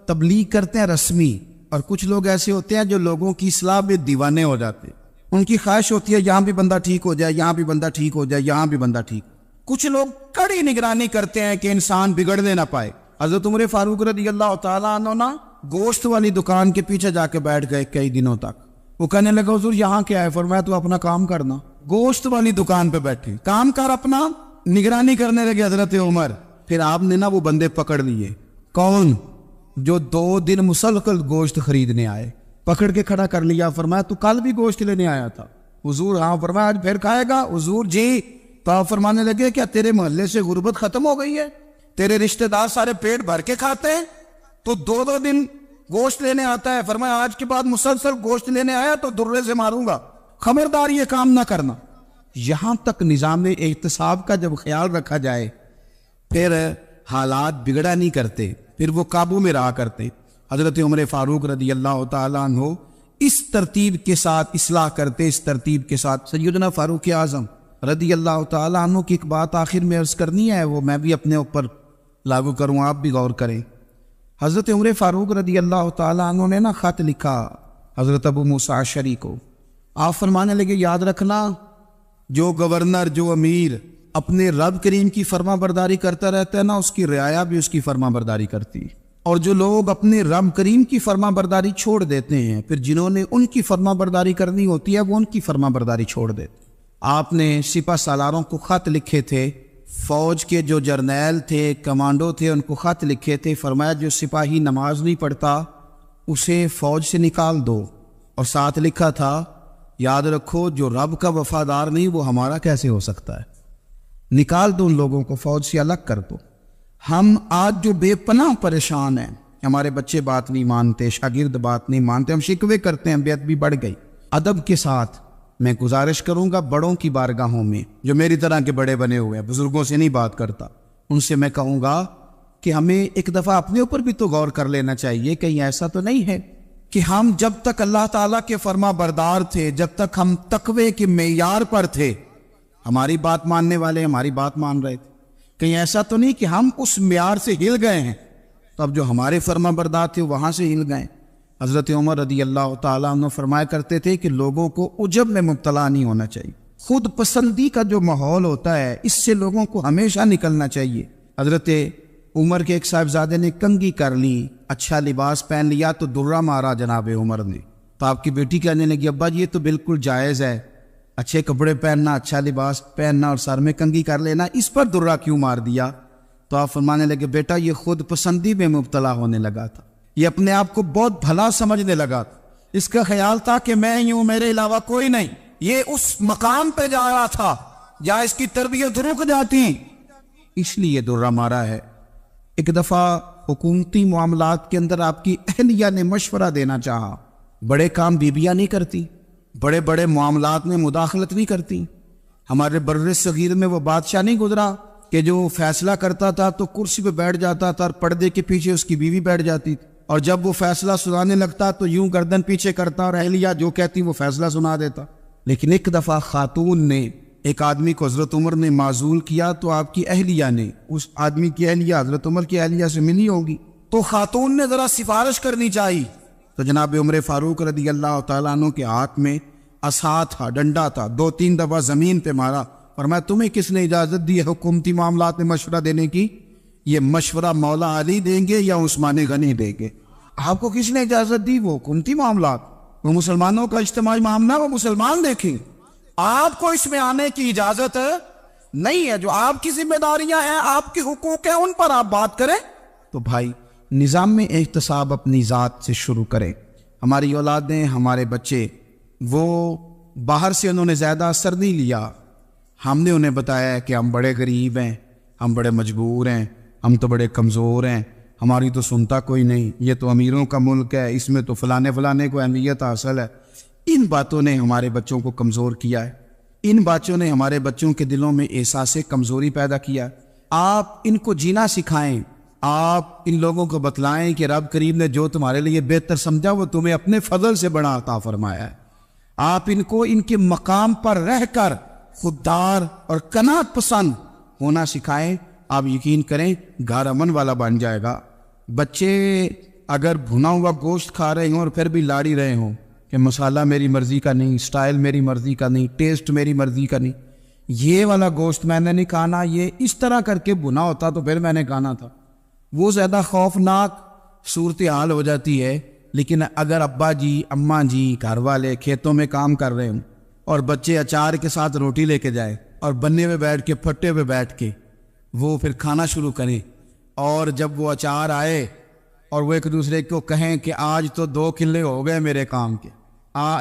تبلیغ کرتے ہیں رسمی، اور کچھ لوگ ایسے ہوتے ہیں جو لوگوں کی اصلاح میں دیوانے ہو جاتے، ان کی خواہش ہوتی ہے یہاں بھی بندہ ٹھیک ہو جائے، یہاں بھی بندہ ٹھیک ہو جائے، یہاں بھی بندہ ٹھیک۔ کچھ لوگ کڑی نگرانی کرتے ہیں کہ انسان بگڑنے نہ پائے۔ حضرت عمر فاروق رضی اللہ تعالیٰ عنہ نا گوشت والی دکان کے پیچھے جا کے بیٹھ گئے کئی دنوں تک۔ وہ کہنے لگا حضور یہاں کیا ہے؟ فرمایا تو اپنا کام کرنا۔ گوشت والی دکان پہ بیٹھے، کام کر اپنا، نگرانی کرنے لگے حضرت عمر۔ پھر آپ نے نا وہ بندے پکڑ لیے، کون؟ جو 2 دن مسلسل گوشت خریدنے آئے، پکڑ کے کھڑا کر لیا۔ فرمایا تو کل بھی گوشت لینے آیا تھا؟ حضور ہاں۔ فرمایا آج پھر کھائے گا؟ حضور جی۔ تو آپ فرمانے لگے کیا تیرے محلے سے غربت ختم ہو گئی ہے؟ تیرے رشتہ دار سارے پیٹ بھر کے کھاتے ہیں، تو 2 دن گوشت لینے آتا ہے۔ فرمایا آج کے بعد مسلسل گوشت لینے آیا تو درے سے ماروں گا، خبردار یہ کام نہ کرنا۔ یہاں تک نظام احتساب کا جب خیال رکھا جائے پھر حالات بگڑا نہیں کرتے، پھر وہ قابو میں رہا کرتے۔ حضرت عمر فاروق رضی اللہ تعالیٰ عنہ اس ترتیب کے ساتھ اصلاح کرتے، اس ترتیب کے ساتھ۔ سیدنا فاروق اعظم رضی اللہ تعالیٰ عنہ کی ایک بات آخر میں عرض کرنی ہے، وہ میں بھی اپنے اوپر لاگو کروں، آپ بھی غور کریں۔ حضرت عمر فاروق رضی اللہ تعالیٰ عنہ نے نا خط لکھا حضرت ابو موسیٰ اشعری کو۔ آپ فرمانے لگے یاد رکھنا جو گورنر، جو امیر اپنے رب کریم کی فرما برداری کرتا رہتا ہے نا، اس کی رعایا بھی اس کی فرما برداری کرتی، اور جو لوگ اپنے رب کریم کی فرما برداری چھوڑ دیتے ہیں پھر جنہوں نے ان کی فرما برداری کرنی ہوتی ہے وہ ان کی فرما برداری چھوڑ دیتے۔ آپ نے سپہ سالاروں کو خط لکھے تھے، فوج کے جو جرنیل تھے، کمانڈو تھے، ان کو خط لکھے تھے، فرمایا جو سپاہی نماز نہیں پڑھتا اسے فوج سے نکال دو، اور ساتھ لکھا تھا یاد رکھو جو رب کا وفادار نہیں وہ ہمارا کیسے ہو سکتا ہے، نکال دو ان لوگوں کو، فوج سے الگ کر دو۔ ہم آج جو بے پناہ پریشان ہیں، ہمارے بچے بات نہیں مانتے، شاگرد بات نہیں مانتے، ہم شکوے کرتے ہیں، بیعت بھی بڑھ گئی۔ ادب کے ساتھ میں گزارش کروں گا بڑوں کی بارگاہوں میں، جو میری طرح کے بڑے بنے ہوئے ہیں، بزرگوں سے نہیں بات کرتا، ان سے میں کہوں گا کہ ہمیں ایک دفعہ اپنے اوپر بھی تو غور کر لینا چاہیے، کہیں ایسا تو نہیں ہے کہ ہم جب تک اللہ تعالیٰ کے فرما بردار تھے، جب تک ہم تقوی کے معیار پر تھے، ہماری بات ماننے والے ہماری بات مان رہے تھے، کہیں ایسا تو نہیں کہ ہم اس معیار سے ہل گئے ہیں تو اب جو ہمارے فرما بردار تھے وہاں سے ہل گئے۔ حضرت عمر رضی اللہ تعالیٰ عنہ فرمایا کرتے تھے کہ لوگوں کو عجب میں مبتلا نہیں ہونا چاہیے، خود پسندی کا جو ماحول ہوتا ہے اس سے لوگوں کو ہمیشہ نکلنا چاہیے۔ حضرت عمر کے ایک صاحبزادے نے کنگھی کر لی، اچھا لباس پہن لیا تو درہ مارا جناب عمر نے، تو آپ کی بیٹی کہنے لگی ابا یہ تو بالکل جائز ہے، اچھے کپڑے پہننا، اچھا لباس پہننا اور سر میں کنگھی کر لینا، اس پر درہ کیوں مار دیا؟ تو آپ فرمانے لگے بیٹا یہ خود پسندی میں مبتلا ہونے لگا تھا، یہ اپنے آپ کو بہت بھلا سمجھنے لگا تھا، اس کا خیال تھا کہ میں ہی ہوں، میرے علاوہ کوئی نہیں، یہ اس مقام پہ جا رہا تھا جہاں اس کی تربیت رک جاتی، اس لیے درہ مارا ہے۔ ایک دفعہ حکومتی معاملات کے اندر آپ کی اہلیہ نے مشورہ دینا چاہا، بڑے کام بیویاں نہیں کرتی، بڑے بڑے معاملات میں مداخلت نہیں کرتی۔ ہمارے بر صغیر میں وہ بادشاہ نہیں گزرا کہ جو فیصلہ کرتا تھا تو کرسی پہ بیٹھ جاتا تھا اور پردے کے پیچھے اس کی بیوی بیٹھ جاتی تھی، اور جب وہ فیصلہ سنانے لگتا تو یوں گردن پیچھے کرتا اور اہلیہ جو کہتی وہ فیصلہ سنا دیتا۔ لیکن ایک دفعہ خاتون نے ایک آدمی کو حضرت عمر نے معزول کیا تو آپ کی اہلیہ نے اس آدمی کی اہلیہ حضرت عمر کی اہلیہ سے ملی ہوگی، تو خاتون نے ذرا سفارش کرنی چاہیے، تو جناب عمر فاروق رضی اللہ تعالیٰ عنہ کے ہاتھ میں عصا تھا، ڈنڈا تھا، 2-3 دفعہ زمین پہ مارا، فرمایا تمہیں کس نے اجازت دی ہے حکومتی معاملات میں مشورہ دینے کی؟ یہ مشورہ مولا علی دیں گے یا عثمان غنی دیں گے؟ آپ کو کس نے اجازت دی؟ وہ حکومتی معاملات، وہ مسلمانوں کا اجتماعی معاملہ وہ مسلمان دیکھیں، آپ کو اس میں آنے کی اجازت نہیں ہے۔ جو آپ کی ذمہ داریاں ہیں، آپ کے حقوق ہیں، ان پر آپ بات کریں۔ تو بھائی نظام میں احتساب اپنی ذات سے شروع کریں۔ ہماری اولادیں، ہمارے بچے، وہ باہر سے انہوں نے زیادہ اثر نہیں لیا، ہم نے انہیں بتایا ہے کہ ہم بڑے غریب ہیں، ہم بڑے مجبور ہیں، ہم تو بڑے کمزور ہیں، ہماری تو سنتا کوئی نہیں، یہ تو امیروں کا ملک ہے، اس میں تو فلانے کو اہمیت حاصل ہے۔ ان باتوں نے ہمارے بچوں کو کمزور کیا ہے، ان باتوں نے ہمارے بچوں کے دلوں میں احساس کمزوری پیدا کیا ہے۔ آپ ان کو جینا سکھائیں، آپ ان لوگوں کو بتلائیں کہ رب کریم نے جو تمہارے لیے بہتر سمجھا وہ تمہیں اپنے فضل سے بڑا عطا فرمایا ہے۔ آپ ان کو ان کے مقام پر رہ کر خوددار اور قناعت پسند ہونا سکھائیں، آپ یقین کریں گھر امن والا بن جائے گا۔ بچے اگر بھنا ہوا گوشت کھا رہے ہوں اور پھر بھی لاڑی رہے ہوں کہ مسالہ میری مرضی کا نہیں، سٹائل میری مرضی کا نہیں، ٹیسٹ میری مرضی کا نہیں، یہ والا گوشت میں نے نہیں کھانا، یہ اس طرح کر کے بھنا ہوتا تو پھر میں نے کھانا تھا، وہ زیادہ خوفناک صورتحال ہو جاتی ہے۔ لیکن اگر ابا جی، اماں جی، گھر والے کھیتوں میں کام کر رہے ہوں اور بچے اچار کے ساتھ روٹی لے کے جائیں اور بننے پہ بیٹھ کے، پھٹے پہ بیٹھ کے وہ پھر کھانا شروع کریں، اور جب وہ اچار آئے اور وہ ایک دوسرے کو کہیں کہ آج تو 2 کلے ہو گئے میرے کام کے،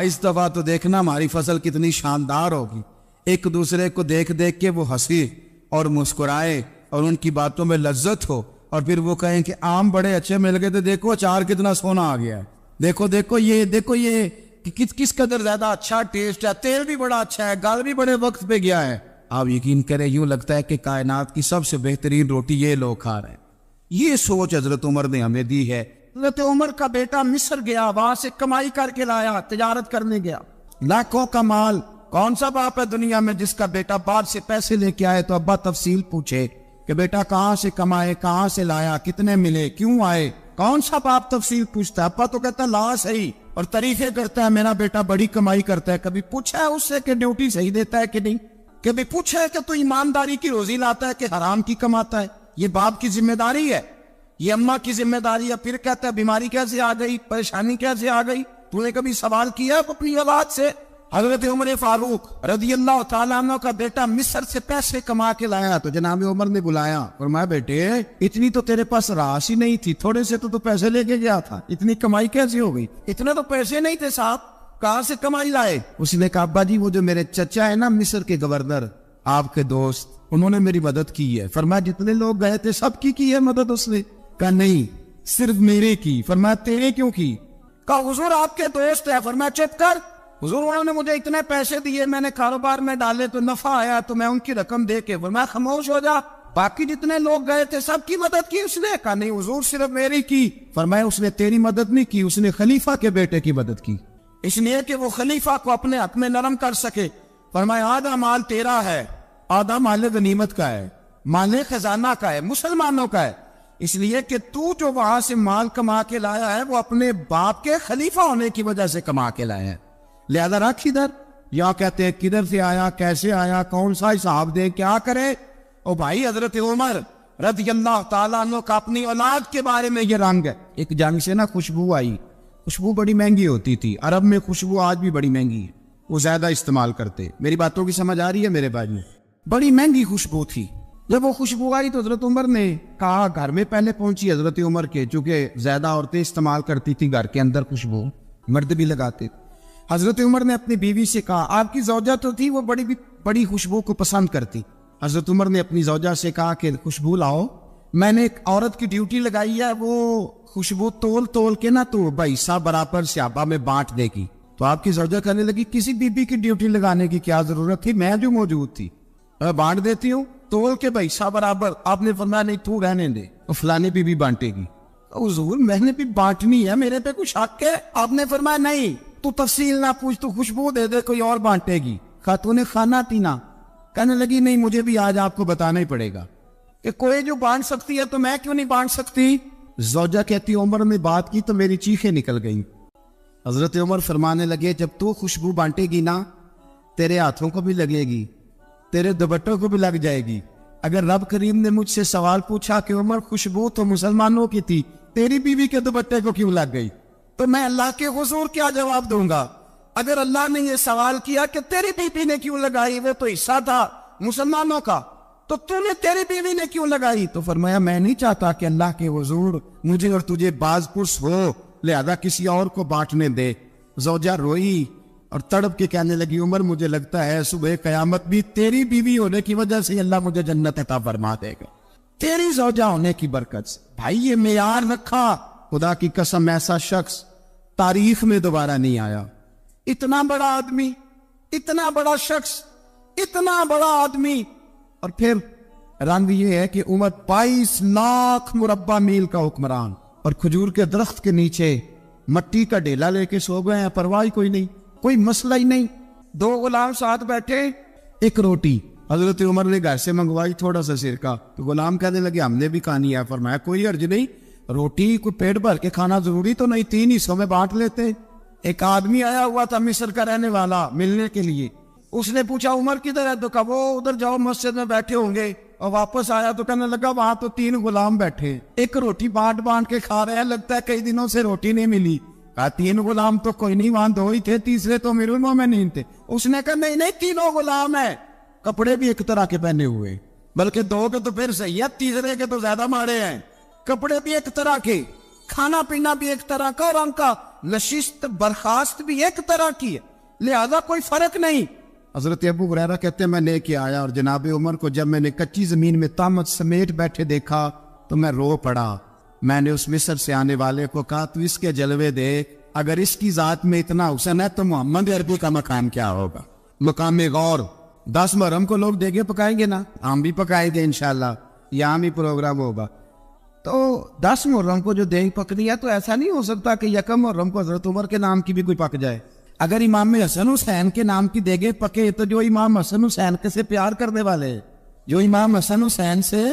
اس دفعہ تو دیکھنا ہماری فصل کتنی شاندار ہوگی، ایک دوسرے کو دیکھ دیکھ کے وہ ہنسی اور مسکرائے اور ان کی باتوں میں لذت ہو، اور پھر وہ کہیں کہ آم بڑے اچھے مل گئے تھے، دیکھو اچار کتنا سونا آ گیا ہے، دیکھو یہ کس قدر زیادہ اچھا ٹیسٹ ہے، تیل بھی بڑا اچھا ہے، گل بھی بڑے وقت پہ گیا ہے۔ آپ یقین کریں یوں لگتا ہے کہ کائنات کی سب سے بہترین روٹی یہ لوگ کھا رہے ہیں۔ یہ سوچ حضرت عمر نے ہمیں دی ہے۔ حضرت عمر کا بیٹا مصر گیا، وہاں سے کمائی کر کے لایا، تجارت کرنے گیا، لاکھوں کا مال۔ کون سا باپ ہے دنیا میں جس کا بیٹا بعد سے پیسے لے کے آئے تو ابا تفصیل پوچھے کہ بیٹا کہاں سے کمائے، کہاں سے لایا، کتنے ملے، کیوں آئے؟ کون سا باپ تفصیل پوچھتا ہے؟ ابا تو کہتا ہے لا صحیح، اور تعریفیں کرتا ہے میرا بیٹا بڑی کمائی کرتا ہے۔ کبھی پوچھا ہے اس سے کہ ڈیوٹی صحیح دیتا ہے کہ نہیں؟ کبھی پوچھا ہے کہ تو ایمانداری کی روزی لاتا ہے کہ حرام کی کماتا ہے؟ یہ باپ کی ذمہ داری ہے، یہ اماں کی ذمہ داری ہے۔ پھر کہتا ہے بیماری کیسے آ گئی، پریشانی کیسے آ گئی؟ تو نے کبھی سوال کیا اپنی اولاد سے؟ حضرت عمر فاروق رضی اللہ تعالیٰ عنہ کا بیٹا مصر سے پیسے کما کے لایا تو جناب عمر نے بلایا، فرمایا بیٹے اتنی تو تیرے پاس راس ہی نہیں تھی، تھوڑے سے تو پیسے لے کے گیا تھا، اتنی کمائی کیسی ہو گئی؟ اتنے تو پیسے نہیں تھے صاحب، کہاں سے کمائی لائے؟ اس نے کہا ابا جی وہ جو میرے چچا ہے نا مصر کے گورنر، آپ کے دوست، انہوں نے میری مدد کی ہے۔ فرمایا جتنے لوگ گئے تھے سب کی ہے مدد اس نے؟ کہا نہیں صرف میرے کی۔ فرمایا تیرے کیوں کی؟ کہا حضور آپ کے دوست ہے۔ فرمایا چپ کر، حضور انہوں نے مجھے اتنے پیسے دیے، میں نے کاروبار میں ڈالے تو نفع آیا تو میں ان کی رقم دے کے۔ فرمایا خاموش ہو جا، باقی جتنے لوگ گئے تھے سب کی مدد کی اس نے؟ کہا نہیں حضور صرف میری کی۔ فرمایا اس نے تیری مدد نہیں کی، اس نے خلیفہ کے بیٹے کی مدد کی، اس لیے کہ وہ خلیفہ کو اپنے حق میں نرم کر سکے۔ فرمایا آدھا مال تیرا ہے، آدھا مال غنیمت کا ہے، مال خزانہ کا ہے، مسلمانوں کا ہے، اس لیے کہ تو جو وہاں سے مال کما کے لایا ہے وہ اپنے باپ کے خلیفہ ہونے کی وجہ سے کما کے لایا ہے، لہذا رکھ ادھر۔ یا کہتے ہیں کدھر سے آیا، کیسے آیا، کون سا حساب دے، کیا کرے؟ او بھائی حضرت عمر رضی اللہ تعالیٰ عنہ کا اپنی اولاد کے بارے میں یہ رنگ ہے۔ ایک جنگ سے نا خوشبو آئی، خوشبو بڑی مہنگی ہوتی تھی، عرب میں خوشبو آج بھی بڑی مہنگی ہے، وہ زیادہ استعمال کرتے۔ میری باتوں کی سمجھ آ رہی ہے میرے بھائی؟ بڑی مہنگی خوشبو تھی۔ جب وہ خوشبو آئی تو حضرت عمر نے کہا، گھر میں پہلے پہنچی حضرت عمر کے، چونکہ زیادہ عورتیں استعمال کرتی تھی گھر کے اندر خوشبو، مرد بھی لگاتے تھے۔ حضرت عمر نے اپنی بیوی سے کہا، آپ کی زوجہ تو تھی وہ بڑی خوشبو کو پسند کرتی۔ حضرت عمر نے اپنی زوجہ سے کہا کہ خوشبو لاؤ، میں نے ایک عورت کی ڈیوٹی لگائی ہے، وہ خوشبو تول کے نا تو بھائیسا برابر صحابہ میں بانٹ دے گی۔ تو آپ کی زوجہ کہنے لگی کسی بی بی کی ڈیوٹی لگانے کی کیا ضرورت تھی، میں جو موجود تھی بانٹ دیتی ہوں تول کے بھائیسا برابر۔ آپ نے فرمایا نہیں تو رہنے دے، فلانے بی بی بانٹے گی۔ حضور میں نے بھی بانٹنی ہے، میرے پہ کچھ حق ہے؟ آپ نے فرمایا نہیں تو تفصیل نہ پوچھ، تو خوشبو دے دے، کوئی اور بانٹے گی۔ خاتون خانہ تھی نا، کہنے لگی نہیں مجھے بھی آج آپ کو بتانا ہی پڑے گا کہ کوئی جو بانٹ سکتی ہے تو میں کیوں نہیں بانٹ سکتی؟ زوجہ کہتی عمر نے بات کی تو میری چیخیں نکل گئیں۔ حضرت عمر فرمانے لگے جب تو خوشبو بانٹے گی نا تیرے ہاتھوں کو بھی لگے گی، تیرے دوپٹوں کو بھی لگ جائے گی۔ اگر رب کریم نے مجھ سے سوال پوچھا کہ عمر خوشبو تو مسلمانوں کی تھی، تیری بیوی کے دوپٹے کو کیوں لگ گئی، تو میں اللہ کے حضور کیا جواب دوں گا؟ اگر اللہ نے یہ سوال کیا کہ تیری بیوی نے کیوں لگائی، وہ تو حصہ تھا مسلمانوں کا، تو نے تیری بیوی نے کیوں لگائی؟ تو فرمایا میں نہیں چاہتا کہ اللہ کے حضور مجھے اور تجھے باز پرس ہو، لہذا کسی اور کو بانٹنے دے۔ زوجہ روئی اور تڑپ کے کہنے لگی عمر مجھے لگتا ہے صبح قیامت بھی تیری بیوی ہونے کی وجہ سے اللہ مجھے جنت عطا فرما دے گا، تیری زوجہ ہونے کی برکت سے۔ بھائی یہ معیار رکھا، خدا کی قسم ایسا شخص تاریخ میں دوبارہ نہیں آیا۔ اتنا بڑا آدمی، اتنا بڑا شخص، اتنا بڑا آدمی، اور پھر رنگ یہ ہے کہ عمر 22 لاکھ مربع میل کا حکمران، اور کھجور کے درخت کے نیچے مٹی کا ڈیلا لے کے سو گئے ہیں، پرواہ کوئی نہیں، کوئی مسئلہ ہی نہیں۔ 2 غلام ساتھ بیٹھے، ایک روٹی حضرت عمر نے گھر سے منگوائی، تھوڑا سا سرکہ، تو غلام کہنے لگے ہم نے بھی کھانی ہے۔ فرمایا کوئی حرج نہیں، روٹی کو پیٹ بھر کے کھانا ضروری تو نہیں، 3 حصوں میں بانٹ لیتے۔ ایک آدمی آیا ہوا تھا مصر کا رہنے والا ملنے کے لیے، اس نے پوچھا عمر کدھر ہے، تو کہا وہ ادھر جاؤ مسجد میں بیٹھے ہوں گے، اور واپس آیا تو کہنے لگا وہاں تو 3 غلام بیٹھے، ایک روٹی بانٹ بانٹ کے کھا رہے ہیں، لگتا ہے کئی دنوں سے روٹی نہیں ملی۔ کہا 3 غلام تو کوئی نہیں، وہاں 2 ہی تھے، تیسرے تو امیر المومنین تھے۔ اس نے کہا نہیں 3 غلام ہیں، کپڑے بھی ایک طرح کے پہنے ہوئے، بلکہ 2 کے تو پھر صحیح ہے، تیسرے کے تو زیادہ ماڑے ہیں، کپڑے بھی ایک طرح کے، کھانا پینا بھی ایک طرح کا، اور ان کا نشست برخاست بھی ایک طرح کی ہے، لہذا کوئی فرق نہیں۔ حضرت ابو ہریرہ کہتے ہیں میں لے کے آیا، اور جناب عمر کو جب میں نے کچی زمین میں تہمت سمیٹ بیٹھے دیکھا تو میں رو پڑا۔ میں نے اس مصر سے آنے والے کو کہا تو اس کے جلوے دیکھ، اگر اس کی ذات میں اتنا حسن ہے تو محمد عربی کا مقام کیا ہوگا؟ مقام غور۔ 10 محرم کو لوگ دیگے پکائیں گے نا، ہم بھی پکائیں گے انشاءاللہ، یہاں بھی پروگرام ہوگا۔ تو 10 محرم کو جو دیگ پکنی ہے تو ایسا نہیں ہو سکتا کہ 1 محرم کو حضرت عمر کے نام کی بھی کوئی پک جائے۔ اگر امام حسن حسین کے نام کی دیگیں پکے تو جو امام حسن حسین کے سے پیار کرنے والے ہیں، جو امام حسن حسین سے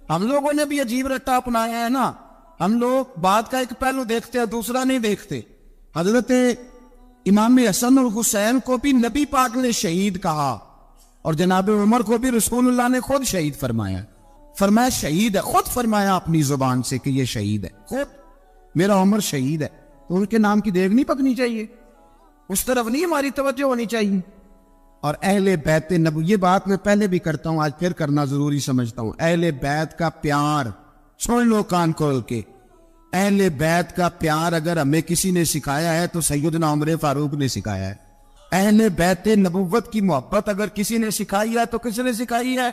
ہم لوگوں نے بھی عجیب رٹا اپنایا ہے نا، ہم لوگ بات کا ایک پہلو دیکھتے ہیں دوسرا نہیں دیکھتے۔ حضرت امام حسن اور حسین کو بھی نبی پاک نے شہید کہا، اور جناب عمر کو بھی رسول اللہ نے خود شہید فرمایا، فرمایا شہید ہے، خود فرمایا اپنی زبان سے کہ یہ شہید ہے، خود میرا عمر شہید ہے، تو ان کے نام کی دیگ نہیں پکنی چاہیے، اس طرف نہیں ہماری توجہ ہونی چاہیے۔ اور اہل بیت نبوی، یہ بات میں پہلے بھی کرتا ہوں آج پھر کرنا ضروری سمجھتا ہوں، اہل بیت کا پیار سن لو کان کھول کے، اہل بیت کا پیار اگر ہمیں کسی نے سکھایا ہے تو سیدنا عمر فاروق نے سکھایا ہے۔ اہل بیت نبوت کی محبت اگر کسی نے سکھائی ہے تو کس نے سکھائی ہے؟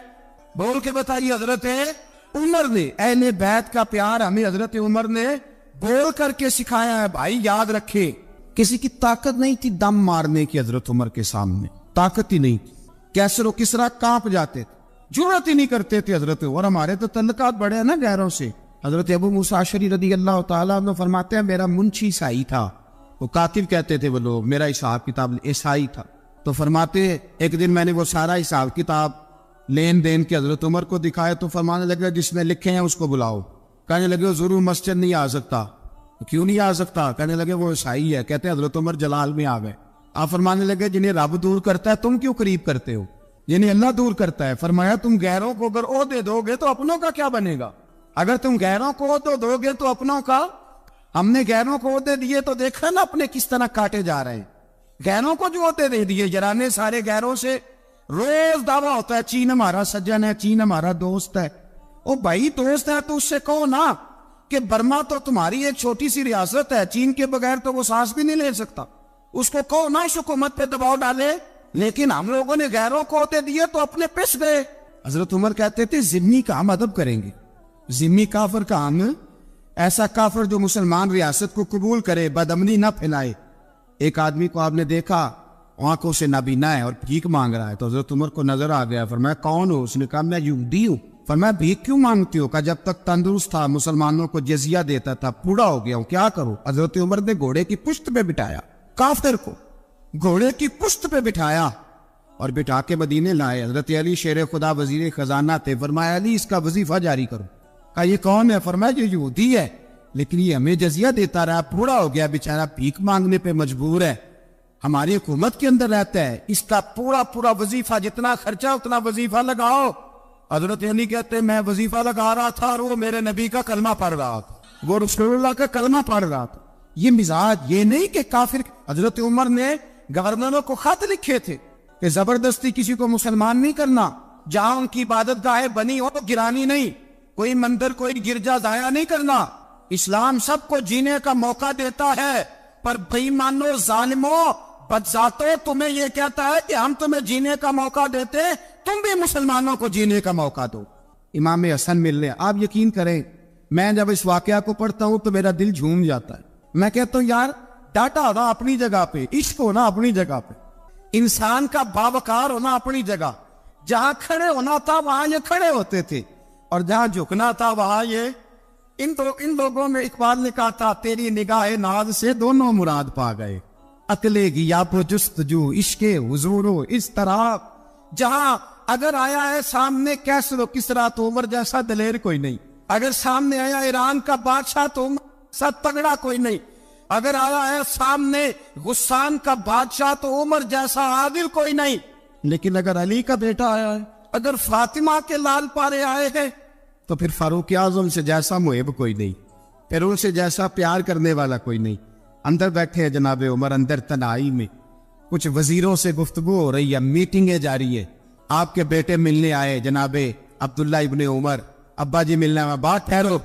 بول کے بتائیے، حضرت عمر نے۔ اہل بیت کا پیار ہمیں حضرت عمر نے بول کر کے سکھایا ہے۔ بھائی یاد رکھے، کسی کی طاقت نہیں تھی دم مارنے کی حضرت عمر کے سامنے، طاقت ہی نہیں تھی، کیسر و کسرا کانپ جاتے تھے، جرأت ہی نہیں کرتے تھے حضرت عمر۔ ہمارے تو تعلقات بڑے ہیں نا غیروں سے۔ حضرت ابو موسیٰ اشعری رضی اللہ تعالیٰ عنہ فرماتے ہیں میرا منشی عیسائی تھا، وہ کاتب کہتے تھے وہ لوگ، میرا حساب کتاب عیسائی تھا، تو فرماتے ایک دن میں نے وہ سارا حساب کتاب لین دین کے حضرت عمر کو دکھایا تو فرمانے لگے جس میں لکھے ہیں اس کو بلاؤ۔ کہنے لگے وہ ضرور مسجد نہیں آ سکتا۔ کیوں نہیں آ سکتا؟ کہنے لگے وہ عیسائی ہے۔ کہتے ہیں حضرت عمر جلال میں آ گئے۔ آپ فرمانے لگے جنہیں رب دور کرتا ہے تم کیوں قریب کرتے ہو؟ جنہیں اللہ دور کرتا ہے۔ فرمایا تم غیروں کو اگر عہدے دو گے تو اپنوں کا کیا بنے گا؟ اگر تم غیروں کو عہدے دو گے تو اپنوں کا۔ ہم نے غیروں کو عہدے دیے تو دیکھا نا اپنے کس طرح کاٹے جا رہے ہیں۔ غیروں کو جو عہدے دے دیے، جرانے سارے غیروں سے روز دعویٰ ہوتا ہے چین ہمارا سجن ہے، چین ہمارا دوست ہے۔ او بھائی دوست ہے تو اس سے کہو نا کہ برما تو تمہاری ایک چھوٹی سی ریاست ہے، چین کے بغیر تو وہ سانس بھی نہیں لے سکتا، اس کو کہو نا اس حکومت پہ دباؤ ڈالے۔ لیکن ہم لوگوں نے غیروں کو عہدے دیے تو اپنے پس گئے۔ حضرت عمر کہتے تھے ذمہ کا ہم ادب کریں گے، ذمہ کافر کا ہم، ایسا کافر جو مسلمان ریاست کو قبول کرے، بدامنی نہ پھیلائے۔ ایک آدمی کو آپ نے دیکھا آنکھوں سے نابینا ہے اور بھیک مانگ رہا ہے، تو حضرت عمر کو نظر آ گیا، فرمایا کون ہو؟ اس نے کہا میں یہودی ہوں۔ فرمایا بھیک کیوں مانگتی ہو؟ کہا جب تک تندرست تھا مسلمانوں کو جزیہ دیتا تھا، بوڑھا ہو گیا ہوں کیا کروں؟ حضرت عمر نے گھوڑے کی پشت پہ بٹھایا، کافر کو گھوڑے کی پشت پہ بٹھایا اور بٹھا کے مدینے لائے. حضرت علی شیر خدا وزیر خزانہ تھے. فرمایا علی اس کا وظیفہ جاری کرو. کہا یہ کون ہے؟ فرمایا یہ یہودی ہے لیکن یہ ہمیں جزیہ دیتا رہا, بوڑھا ہو گیا بیچارہ, بھیک مانگنے پہ مجبور ہے, ہماری حکومت کے اندر رہتا ہے, اس کا پورا وظیفہ جتنا خرچہ اتنا وظیفہ لگاؤ. حضرت علی کہتے میں وظیفہ لگا رہا تھا اور وہ میرے نبی کا کلمہ پڑھ رہا تھا, وہ رسول اللہ کا کلمہ پڑھ رہا تھا. یہ مزاج, یہ نہیں کہ کافر. حضرت عمر نے گورنروں کو خط لکھے تھے کہ زبردستی کسی کو مسلمان نہیں کرنا, جہاں ان کی عبادت گاہیں بنی ہو گرانی نہیں, کوئی مندر کوئی گرجا ضائع نہیں کرنا. اسلام سب کو جینے کا موقع دیتا ہے, پر بے ایمانو ظالمو بدذاتو تمہیں یہ کہتا ہے کہ ہم تمہیں جینے کا موقع دیتے, تم بھی مسلمانوں کو جینے کا موقع دو. امام حسن ملنے, آپ یقین کریں میں جب اس واقعہ کو پڑھتا ہوں تو میرا دل جھوم جاتا ہے. میں کہتا ہوں یار ڈاٹا ہونا اپنی جگہ پہ, عشق ہونا اپنی جگہ پہ, انسان کا باوقار ہونا اپنی جگہ. جہاں کھڑے ہونا تھا وہاں یہ کھڑے ہوتے تھے, اور جہاں جھکنا تھا وہاں یہ. ان لوگوں میں اقبال نے کہا تھا تیری نگاہ ناز سے دونوں مراد پا گئے, عقلِ غیاب و جستجو عشق حضور و اس طرح. جہاں اگر آیا ہے سامنے کیسر و کسرا تو عمر جیسا دلیر کوئی نہیں, اگر سامنے آیا ایران کا بادشاہ تو عمر جیسا تگڑا کوئی نہیں, اگر آیا ہے سامنے غسان کا بادشاہ تو عمر جیسا عادل کوئی نہیں. لیکن اگر علی کا بیٹا آیا ہے, اگر فاطمہ کے لال پارے آئے ہیں, تو پھر فاروق اعظم سے جیسا محب کوئی نہیں, پھر ان سے جیسا پیار کرنے والا کوئی نہیں. اندر بیٹھے ہیں جناب عمر, اندر تنہائی میں کچھ وزیروں سے گفتگو ہو رہی ہے, میٹنگیں جاری ہے. آپ کے بیٹے ملنے آئے جناب عبداللہ ابن عمر, ابا جی ملنے آئے. بات ٹھہرو,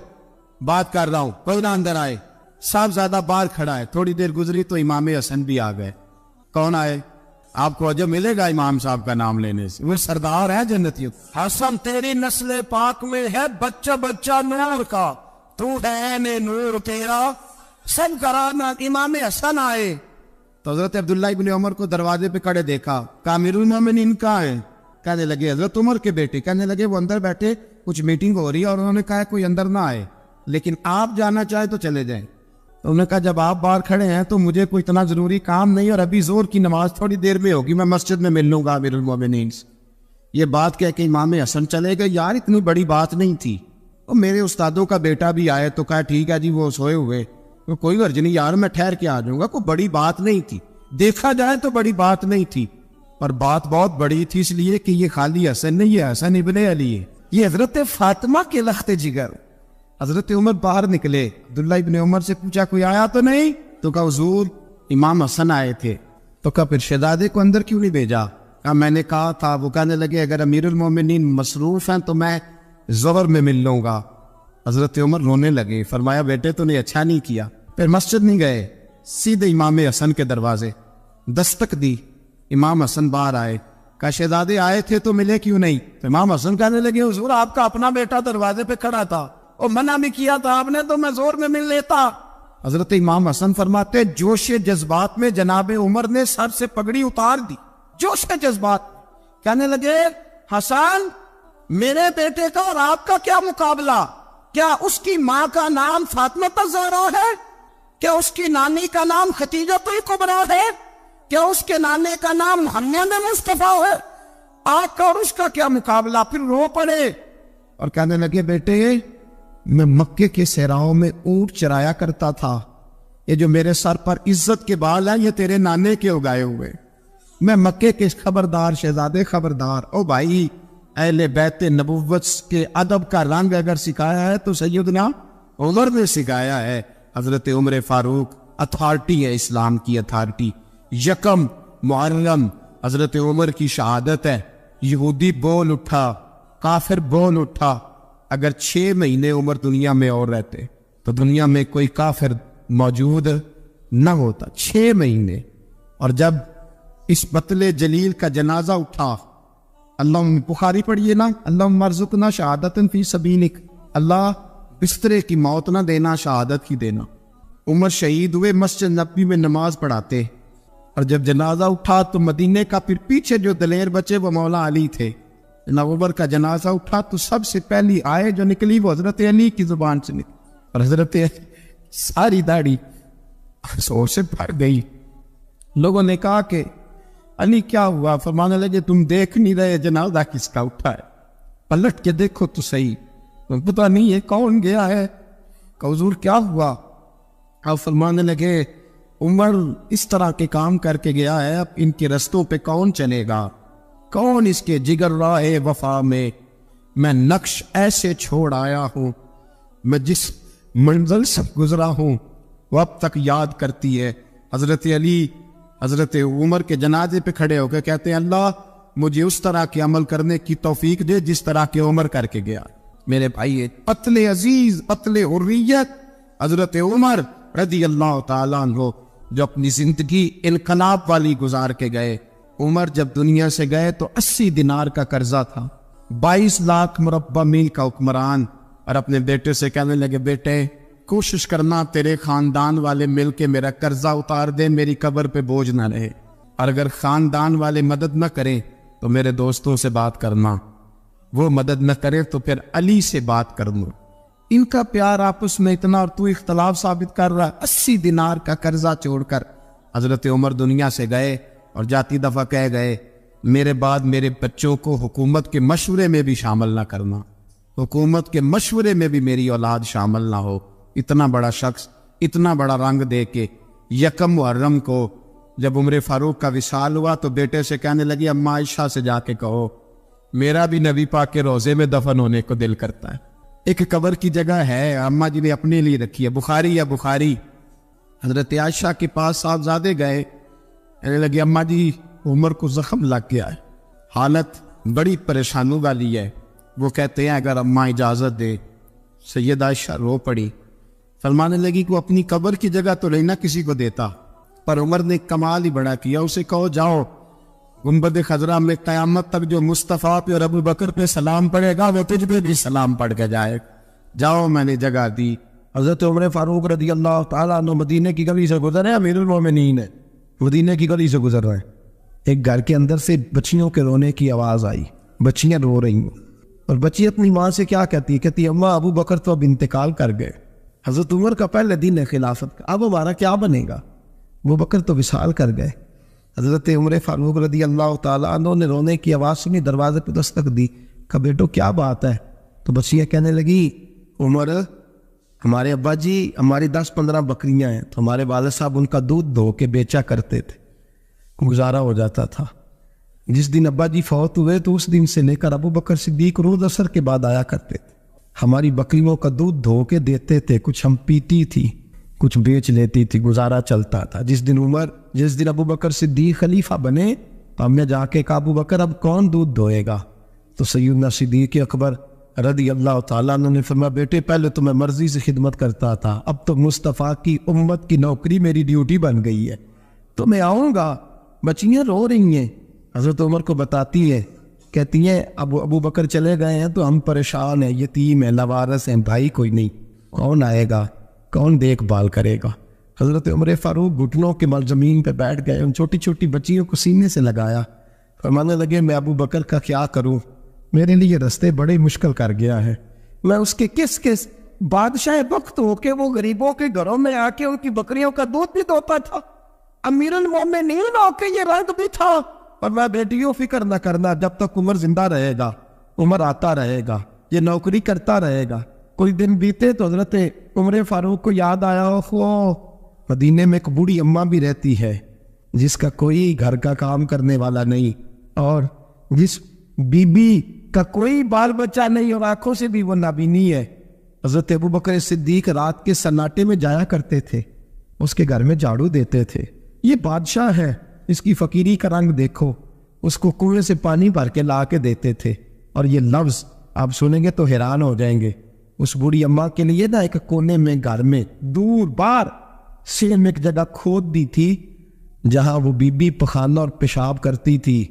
بات کر رہا ہوں, کوئی نہ اندر آئے. صاحبزادہ باہر کھڑا ہے. تھوڑی دیر گزری تو امام حسن بھی آ گئے. کون آئے؟ آپ کو عجب ملے گا امام صاحب کا نام لینے سے, وہ سردار ہے جنتیوں. حسن تیری نسل پاک میں ہے بچہ بچہ نور کا, تو ہے نور تیرا سب کرانا. امام حسن آئے تو حضرت عبداللہ ابن عمر کو دروازے پہ کھڑے دیکھا. امیر المومنین کہاں ہیں؟ کہنے لگے حضرت عمر کے بیٹے. کہنے لگے وہ اندر بیٹھے, کچھ میٹنگ ہو رہی ہے, اور انہوں نے کہا کوئی اندر نہ آئے, لیکن آپ جانا چاہے تو چلے جائیں. تو انہوں نے کہا جب آپ باہر کھڑے ہیں تو مجھے کوئی اتنا ضروری کام نہیں, اور ابھی زور کی نماز تھوڑی دیر میں ہوگی, میں مسجد میں مل لوں گا امیر المومنین سے. یہ بات کہہ کے امام حسن چلے گئے. یار اتنی بڑی بات نہیں تھی, اور میرے استادوں کا بیٹا بھی آئے تو کہا ٹھیک ہے جی وہ سوئے ہوئے, کوئی غرض نہیں یار میں ٹھہر کے آ جاؤں گا, کوئی بڑی بات نہیں تھی. دیکھا جائے تو بڑی بات نہیں تھی, پر بات بہت بڑی تھی, اس لیے کہ یہ خالی حسن نہیں, یہ حسن ابن علی ہے, یہ حضرت فاطمہ کے لخت جگر. حضرت عمر باہر نکلے, عبداللہ ابن عمر سے پوچھا کوئی آیا تو نہیں؟ تو کہا حضور امام حسن آئے تھے. تو کہا پھر شہزادے کو اندر کیوں نہیں بھیجا؟ کہا میں نے کہا تھا. وہ کہنے لگے اگر امیر المومنین مصروف ہیں تو میں ظہر میں مل لوں گا. حضرت عمر رونے لگے. فرمایا بیٹے تو نے اچھا نہیں کیا. پھر مسجد نہیں گئے, سیدھے امام حسن کے دروازے دستک دی. امام حسن باہر آئے. کہا شہزادے آئے تھے تو ملے کیوں نہیں؟ تو امام حسن کہنے لگے حضور آپ کا اپنا بیٹا دروازے پہ کھڑا تھا, اور منع بھی کیا تھا آپ نے, تو میں زور میں مل لیتا. حضرت امام حسن فرماتے جوش جذبات میں جناب عمر نے سر سے پگڑی اتار دی. جوش جذبات کہنے لگے حسن میرے بیٹے کا اور آپ کا کیا مقابلہ؟ کیا اس کی ماں کا نام فاطمہ الزہرا ہے؟ کیا اس کی نانی کا نام خدیجہ الکبریٰ ہے؟ کیا اس کے نانے کا نام محمد مصطفیٰ ہے؟ آپ کا اور اس کا کیا مقابلہ؟ پھر رو پڑے اور کہنے لگے بیٹے میں مکے کے صحراؤں میں اونٹ چرایا کرتا تھا, یہ جو میرے سر پر عزت کے بال ہیں یہ تیرے نانے کے اگائے ہوئے. میں مکے کے خبردار شہزادے خبردار. او بھائی اہل بیت نبوت کے ادب کا رنگ اگر سکھایا ہے تو سیدنا عمر نے سکھایا ہے. حضرت عمر فاروق اتھارٹی ہے, اسلام کی اتھارٹی. یکم محرم حضرت عمر کی شہادت ہے. یہودی بول اٹھا, کافر بول اٹھا. اگر 6 مہینے عمر دنیا میں اور رہتے تو دنیا میں کوئی کافر موجود نہ ہوتا. 6 مہینے. اور جب اس بطل جلیل کا جنازہ اٹھا, اللہ بخاری پڑھیے نا, اللہم ارزقنا شہادت فی سبیلک, اللہ بسترے کی موت نہ دینا, شہادت ہی دینا. عمر شہید ہوئے, مسجد نبوی میں نماز پڑھاتے, اور جب جنازہ اٹھا تو مدینے کا پھر پیچھے جو دلیر بچے وہ مولا علی تھے. جناب عمر کا جنازہ اٹھا تو سب سے پہلی آئے جو نکلی وہ حضرت علی کی زبان سے نکلی, اور حضرت ساری داڑھی سور سے پھٹ گئی. لوگوں نے کہا کہ علی کیا ہوا؟ فرمانے لگے تم دیکھ نہیں رہے جنازہ کس کا اٹھا ہے؟ پلٹ کے دیکھو تو صحیح، پتہ نہیں یہ کون گیا ہے؟ کہ حضور کیا ہوا؟ آپ فرمانے لگے عمر اس طرح کے کام کر کے گیا ہے، اب ان کے رستوں پہ کون چلے گا؟ کون اس کے جگر راہ وفا میں نقش ایسے چھوڑ آیا ہوں، میں جس منزل سے گزرا ہوں وہ اب تک یاد کرتی ہے۔ حضرت علی حضرت عمر کے جنازے پہ کھڑے ہو کے کہتے ہیں اللہ مجھے اس طرح کے عمل کرنے کی توفیق دے جس طرح کے عمر کر کے گیا۔ میرے بھائی قتل عزیز، قتل حریت، حضرت عمر رضی اللہ تعالیٰ عنہ جو اپنی زندگی انقلاب والی گزار کے گئے۔ عمر جب دنیا سے گئے تو 80 دینار کا قرضہ تھا، 22 لاکھ مربع میل کا حکمران، اور اپنے بیٹے سے کہنے لگے بیٹے کوشش کرنا تیرے خاندان والے مل کے میرا قرضہ اتار دے، میری قبر پہ بوجھ نہ رہے، اور اگر خاندان والے مدد نہ کریں تو میرے دوستوں سے بات کرنا، وہ مدد نہ کرے تو پھر علی سے بات کرنا۔ ان کا پیار آپس میں اتنا، اور تو اختلاف ثابت کر رہا ہے۔ 80 دینار کا قرضہ چھوڑ کر حضرت عمر دنیا سے گئے، اور جاتی دفعہ کہہ گئے میرے بعد میرے بچوں کو حکومت کے مشورے میں بھی شامل نہ کرنا، حکومت کے مشورے میں بھی میری اولاد شامل نہ ہو۔ اتنا بڑا شخص اتنا بڑا رنگ دے کے یکم محرم کو جب عمر فاروق کا وصال ہوا تو بیٹے سے کہنے لگی اماں عائشہ سے جا کے کہو میرا بھی نبی پاک کے روزے میں دفن ہونے کو دل کرتا ہے۔ ایک قبر کی جگہ ہے اماں جی نے اپنے لیے رکھی ہے، بخاری یا بخاری۔ حضرت عائشہ کے پاس صاحبزادے گئے، کہنے لگے اماں جی عمر کو زخم لگ گیا ہے، حالت بڑی پریشانی والی ہے۔ وہ کہتے ہیں اگر اماں اجازت دے۔ سید عائشہ رو پڑی، فرمانے لگی کہ وہ اپنی قبر کی جگہ تو نہیں نہ کسی کو دیتا، پر عمر نے کمال ہی بڑا کیا، اسے کہو جاؤ گنبد خضرا میں قیامت تک جو مصطفیٰ پہ اور ابو بکر پہ سلام پڑے گا وہ تجھ پہ بھی سلام پڑھ کے جائے، جاؤ میں نے جگہ دی۔ حضرت عمر فاروق رضی اللہ تعالیٰ عنہ مدینے کی گلی سے گزر رہے ہیں، امیر المومنین ہے، مدینے کی گلی سے گزر رہے ہیں، ایک گھر کے اندر سے بچیوں کے رونے کی آواز آئی، بچیاں رو رہی ہیں، اور بچی اپنی ماں سے کیا کہتی ہے؟ کہتی اماں ابو بکر تو اب انتقال کر گئے، حضرت عمر کا پہلے دن ہے خلافت کا، اب ہمارا کیا بنے گا؟ ابو بکر تو وصال کر گئے۔ حضرت عمر فاروق رضی اللہ تعالیٰ عنہ نے رونے کی آواز سنی، دروازے پہ دستک دی، کہا بیٹو کیا بات ہے؟ تو بچیاں کہنے لگی عمر ہمارے ابا جی ہماری 10-15 بکریاں ہیں، تو ہمارے والد صاحب ان کا دودھ دھو کے بیچا کرتے تھے، گزارا ہو جاتا تھا۔ جس دن ابا جی فوت ہوئے تو اس دن سے لے کر ابو بکر صدیق روز عصر کے بعد آیا کرتے تھے، ہماری بکریوں کا دودھ دھو کے دیتے تھے، کچھ ہم پیتی تھی کچھ بیچ لیتی تھی، گزارا چلتا تھا۔ جس دن ابو بکر صدیق خلیفہ بنے تو ہم نے جا کے کہا ابو بکر اب کون دودھ دھوئے گا؟ تو سیدنا صدیق اکبر رضی اللہ تعالیٰ عنہ نے فرمایا بیٹے پہلے تو میں مرضی سے خدمت کرتا تھا، اب تو مصطفیٰ کی امت کی نوکری میری ڈیوٹی بن گئی ہے، تو میں آؤں گا۔ بچیاں رو رہی ہیں، حضرت عمر کو بتاتی ہے، کہتی ہیں ابو بکر چلے گئے ہیں تو ہم پریشان ہیں، یتیم ہیں، لوارث ہیں، بھائی کوئی نہیں، کون آئے گا، کون دیکھ بھال کرے گا؟ حضرت عمر فاروق گھٹنوں کے مل زمین پہ بیٹھ گئے، ان چھوٹی چھوٹی بچیوں کو سینے سے لگایا، فرمانے لگے میں ابو بکر کا کیا کروں، میرے لیے رستے بڑے مشکل کر گیا ہے، میں اس کے کس بادشاہ وقت ہو کے وہ غریبوں کے گھروں میں آ کے ان کی بکریوں کا دودھ بھی دھوتا تھا، امیر المومنین ہو کے یہ رنگ بھی تھا، اور میں بیٹیوں فکر نہ کرنا، جب تک عمر زندہ رہے گا، عمر آتا رہے گا، یہ نوکری کرتا رہے گا۔ کوئی دن بیتے تو حضرت عمر فاروق کو یاد آیا مدینے میں ایک بوڑھی اماں بھی رہتی ہے جس کا کوئی گھر کا کام کرنے والا نہیں، اور جس بی بی کا کوئی بال بچہ نہیں، اور آنکھوں سے بھی وہ نابینی ہے۔ حضرت ابو بکر صدیق رات کے سناٹے میں جایا کرتے تھے، اس کے گھر میں جھاڑو دیتے تھے، یہ بادشاہ ہے، اس کی فقیری کا رنگ دیکھو، اس کو کنویں سے پانی بھر کے لا کے دیتے تھے، اور یہ لفظ آپ سنیں گے تو حیران ہو جائیں گے۔ اس بوڑھی اماں کے لیے نا ایک کونے میں گھر میں دور بار سینے میں ایک جگہ کھود دی تھی جہاں وہ بی بی پخانہ اور پیشاب کرتی تھی۔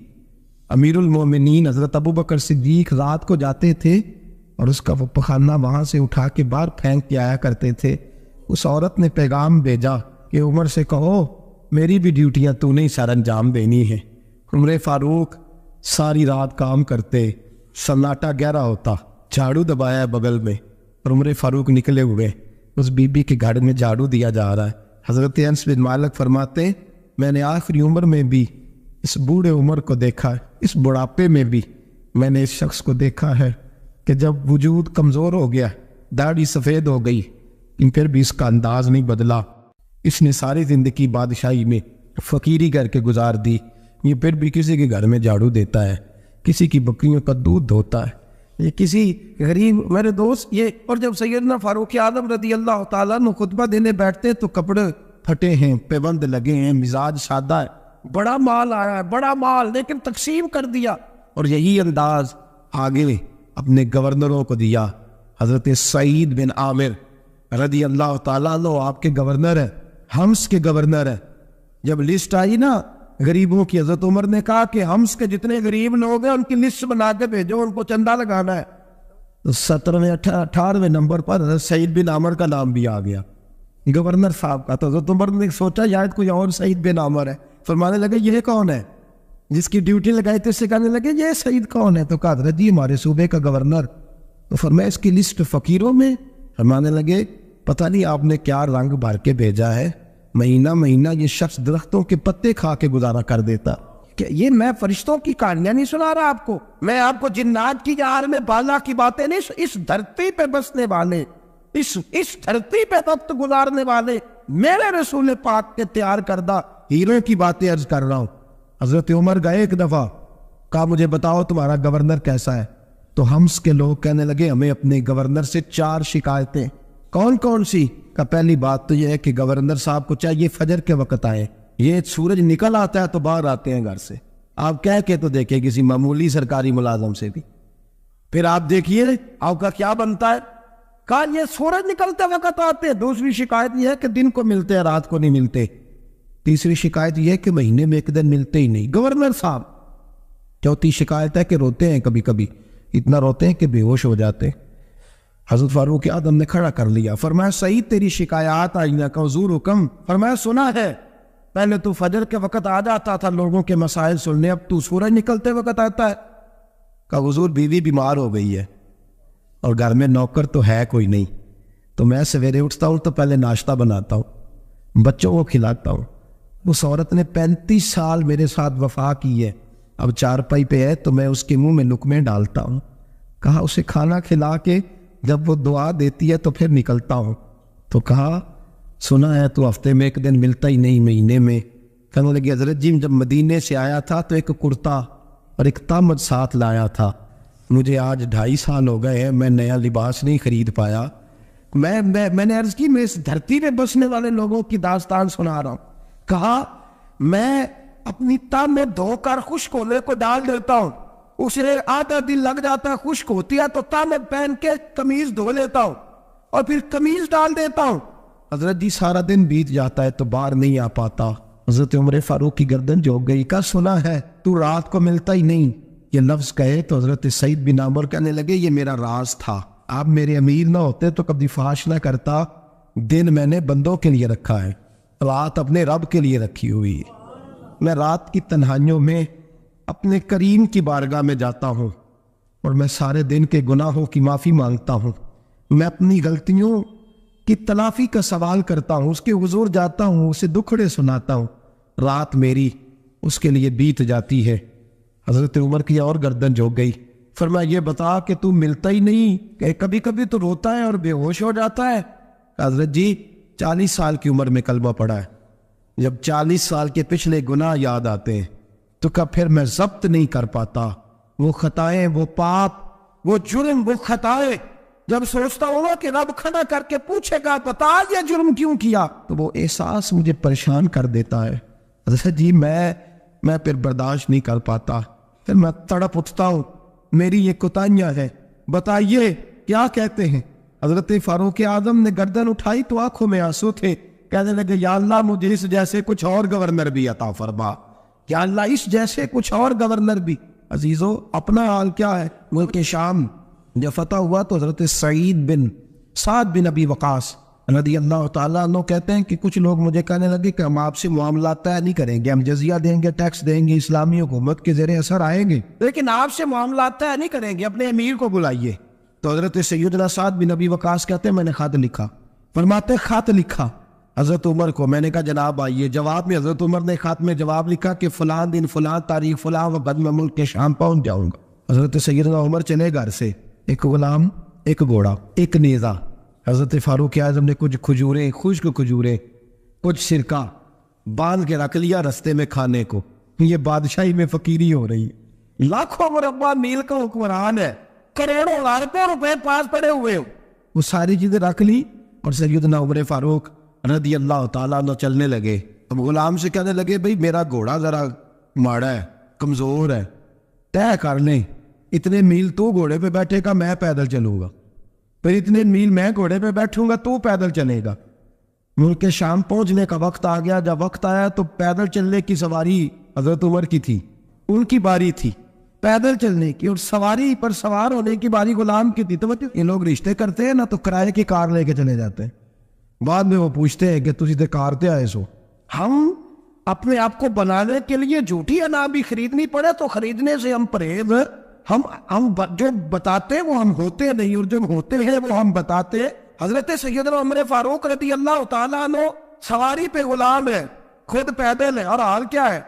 امیر المومنین حضرت ابو بکر صدیق رات کو جاتے تھے اور اس کا وہ پخانہ وہاں سے اٹھا کے باہر پھینک کے آیا کرتے تھے۔ اس عورت نے پیغام بھیجا کہ عمر سے کہو میری بھی ڈیوٹیاں تو نہیں سر انجام دینی ہے۔ عمر فاروق ساری رات کام کرتے، سناٹا گہرا ہوتا، جھاڑو دبایا ہے بغل میں، اور عمر فاروق نکلے ہوئے اس بی بی کے گھر میں جھاڑو دیا جا رہا ہے۔ حضرت انس بن مالک فرماتے ہیں میں نے آخری عمر میں بھی اس بوڑھے عمر کو دیکھا ہے، اس بڑھاپے میں بھی میں نے اس شخص کو دیکھا ہے کہ جب وجود کمزور ہو گیا، داڑھی سفید ہو گئی، لیکن پھر بھی اس کا انداز نہیں بدلا۔ اس نے ساری زندگی بادشاہی میں فقیری کر کے گزار دی، یہ پھر بھی کسی کے گھر میں جھاڑو دیتا ہے، کسی کی بکریوں کا دودھ دھوتا ہے، یہ کسی غریب میرے دوست یہ۔ اور جب سیدنا فاروق اعظم رضی اللہ تعالیٰ عنہ خطبہ دینے بیٹھتے تو کپڑے پھٹے ہیں، پیبند لگے ہیں، مزاج سادہ ہے، بڑا مال آیا ہے، بڑا مال، لیکن تقسیم کر دیا۔ اور یہی انداز آگے اپنے گورنروں کو دیا۔ حضرت سعید بن عامر رضی اللہ تعالیٰ عنہ آپ کے گورنر ہیں، حمص کے گورنر ہیں۔ جب لسٹ آئی نا غریبوں کی، حضرت عمر نے کہا کہ حمص کے جتنے غریب لوگ ہیں ان کی لسٹ بنا کے بھیجو، ان کو چندہ لگانا ہے۔ تو 17ویں 18ویں نمبر پر حضرت سعید بن عامر کا نام بھی آ گیا، گورنر صاحب کا۔ تو حضرت عمر نے سوچا شاید کوئی اور سعید بن عامر ہے، فرمانے لگے یہ کون ہے؟ جس کی ڈیوٹی لگائی تھی اس سے کہنے لگے یہ سعید کون ہے؟ تو کہا حضرت جی ہمارے صوبے کا گورنر۔ تو فرمایا اس کی لسٹ فقیروں میں؟ فرمانے لگے پتہ نہیں آپ نے کیا رنگ بھر کے بھیجا ہے، مہینہ مہینہ یہ شخص درختوں کے پتے کھا کے گزارا کر دیتا۔ کہ یہ میں فرشتوں کی کہانیاں نہیں سنا رہا آپ کو، میں آپ کو جنات کی جہار میں بالا کی باتیں نہیں، اس دھرتی پہ بسنے والے، اس دھرتی پہ وقت گزارنے والے میرے رسول پاک کے تیار کردہ ہیروں کی باتیں عرض کر رہا ہوں۔ حضرت عمر گئے ایک دفعہ، کہا مجھے بتاؤ تمہارا گورنر کیسا ہے؟ تو حمص کے لوگ کہنے لگے ہمیں اپنے گورنر سے 4 شکایتیں۔ کون کون سی؟ کہ پہلی بات تو یہ ہے کہ گورنر صاحب کو چاہیے فجر کے وقت آئے، یہ سورج نکل آتا ہے تو باہر آتے ہیں گھر سے، آپ کہہ کے تو دیکھیں کسی معمولی سرکاری ملازم سے بھی، پھر آپ دیکھیے آپ کا کیا بنتا ہے۔ کہا یہ سورج نکلتے وقت آتے ہیں۔ دوسری شکایت یہ ہے کہ دن کو ملتے ہیں رات کو نہیں ملتے۔ تیسری شکایت یہ ہے کہ مہینے میں ایک دن ملتے ہی نہیں گورنر صاحب۔ چوتھی شکایت ہے کہ روتے ہیں، کبھی کبھی اتنا روتے ہیں کہ بے ہوش ہو جاتے ہیں۔ حضرت فاروق اعظم نے کھڑا کر لیا، فرمایا سعید تیری شکایات آئینہ کا حضور حکم۔ فرمایا سنا ہے، پہلے تو فجر کے وقت آ جاتا تھا لوگوں کے مسائل سننے، اب تو سورج نکلتے وقت آتا ہے۔ کہا حضور بیوی بیمار ہو گئی ہے اور گھر میں نوکر تو ہے کوئی نہیں، تو میں سویرے اٹھتا ہوں تو پہلے ناشتہ بناتا ہوں، بچوں کو کھلاتا ہوں۔ اس عورت نے 35 سال میرے ساتھ وفا کی ہے، اب چارپائی پہ ہے تو میں اس کے منہ میں لقمے ڈالتا ہوں۔ کہا اسے کھانا کھلا کے جب وہ دعا دیتی ہے تو پھر نکلتا ہوں۔ تو کہا سنا ہے تو ہفتے میں ایک دن ملتا ہی نہیں، مہینے میں۔ کہنے لگی حضرت جی جب مدینے سے آیا تھا تو ایک کرتا اور ایک تامد ساتھ لایا تھا، مجھے آج 2.5 سال ہو گئے ہیں، میں نیا لباس نہیں خرید پایا۔ میں نے عرض کی میں اس دھرتی میں بسنے والے لوگوں کی داستان سنا رہا ہوں۔ کہا میں اپنی تن میں دھو کر خشک ہونے کو ڈال دیتا ہوں، اسے آدھا دن لگ جاتا ہے، خشک ہوتی ہے تو تن پہن کے قمیض دھو لیتا ہوں اور پھر قمیض ڈال دیتا ہوں۔ حضرت جی سارا دن بیت جاتا ہے تو باہر نہیں آ پاتا۔ حضرت عمر فاروق کی گردن جھک گئی، کا سنا ہے تو رات کو ملتا ہی نہیں، یہ لفظ کہے تو حضرت سعید بن عامر کہنے لگے یہ میرا راز تھا، آپ میرے امیر نہ ہوتے تو کبھی فحش نہ کرتا، دن میں نے بندوں کے لیے رکھا ہے، رات اپنے رب کے لیے رکھی ہوئی ہے۔ میں رات کی تنہائیوں میں اپنے کریم کی بارگاہ میں جاتا ہوں اور میں سارے دن کے گناہوں کی معافی مانگتا ہوں، میں اپنی غلطیوں کی تلافی کا سوال کرتا ہوں، اس کے حضور جاتا ہوں، اسے دکھڑے سناتا ہوں، رات میری اس کے لیے بیت جاتی ہے۔ حضرت عمر کی اور گردن جھک گئی، فرمایا یہ بتا کہ تو ملتا ہی نہیں، کہ کبھی کبھی تو روتا ہے اور بے ہوش ہو جاتا ہے۔ حضرت جی 40 سال کی عمر میں کلمہ پڑھا ہے، جب 40 سال کے پچھلے گناہ یاد آتے ہیں تو کب پھر میں ضبط نہیں کر پاتا، وہ خطائیں، وہ پاپ، وہ جرم، وہ خطائیں جب سوچتا ہوں کہ رب کھڑا کر کے پوچھے گا بتا یہ جرم کیوں کیا، تو وہ احساس مجھے پریشان کر دیتا ہے۔ حضرت جی میں پھر برداشت نہیں کر پاتا، پھر میں تڑپ اٹھتا ہوں، میری یہ کوتاہیاں ہیں، بتائیے کیا کہتے ہیں۔ حضرت فاروق اعظم نے گردن اٹھائی تو آنکھوں میں آنسو تھے، کہنے لگے یا اللہ مجھے اس جیسے کچھ اور گورنر بھی عطا فرما، یا اللہ اس جیسے کچھ اور گورنر بھی۔ عزیزو اپنا حال کیا ہے؟ ملک شام جب فتح ہوا تو حضرت سعد بن ابی وقاص رضی اللہ تعالیٰ عنہ کہتے ہیں کہ کچھ لوگ مجھے کہنے لگے کہ ہم آپ سے معاملات طے نہیں کریں گے، ہم جزیہ دیں گے، ٹیکس دیں گے، اسلامی حکومت کے زیر اثر آئیں گے، لیکن آپ سے معاملات طے نہیں کریں گے، اپنے امیر کو بلائیے۔ تو حضرت سیدنا سعد بن ابی وقاص کہتے ہیں میں نے خط لکھا، فرماتے خط لکھا، حضرت عمر کو. میں نے کہا جناب آئیے. جواب میں حضرت عمر نے خط میں جواب لکھا کہ فلاں دن فلاں تاریخ فلاں وقت میں ملک کے شام پہنچ جاؤں گا. حضرت سیدنا عمر چلے گھر سے. ایک غلام، ایک گھوڑا، ایک نیزہ. حضرت فاروق اعظم نے کچھ کھجوریں، خشک کھجوریں، کچھ سرکہ باندھ کے رکھ لیا رستے میں کھانے کو. یہ بادشاہی میں فقیری ہو رہی ہے. لاکھوں مربع میل کا حکمران ہے، کروڑوں لاکھوں روپے پاس پڑے ہوئے ہو. وہ ساری چیزیں رکھ لی اور سیدنا عمر فاروق رضی اللہ تعالیٰ عنہ چلنے لگے. اب غلام سے کہنے لگے بھئی میرا گھوڑا ذرا ماڑا ہے، کمزور ہے، طے کر لیں اتنے میل تو گھوڑے پہ بیٹھے گا، میں پیدل چلوں گا. پھر اتنے میل میں گھوڑے پہ بیٹھوں گا، تو پیدل چلے گا. ملک کے شام پہنچنے کا وقت آ گیا. جب وقت آیا تو پیدل چلنے کی سواری حضرت عمر کی تھی، ان کی باری تھی پیدل چلنے کی، اور سواری پر سوار ہونے کی باری غلام کی تھی. تو یہ لوگ رشتے کرتے ہیں نا تو کرائے کی کار لے کے چلے جاتے ہیں. بعد میں وہ پوچھتے ہیں کہ تجھے تے کار تے آئے سو. ہم اپنے آپ کو بنانے کے لیے جھوٹی انا بھی خریدنی پڑے تو خریدنے سے ہم پرہیز. ہم جو بتاتے ہیں وہ ہم ہوتے نہیں، اور جو ہوتے ہیں وہ ہم بتاتے ہیں. حضرت سیدنا عمر فاروق رضی اللہ تعالیٰ عنہ سواری پہ غلام ہے، خود پیدل ہے. اور حال کیا ہے؟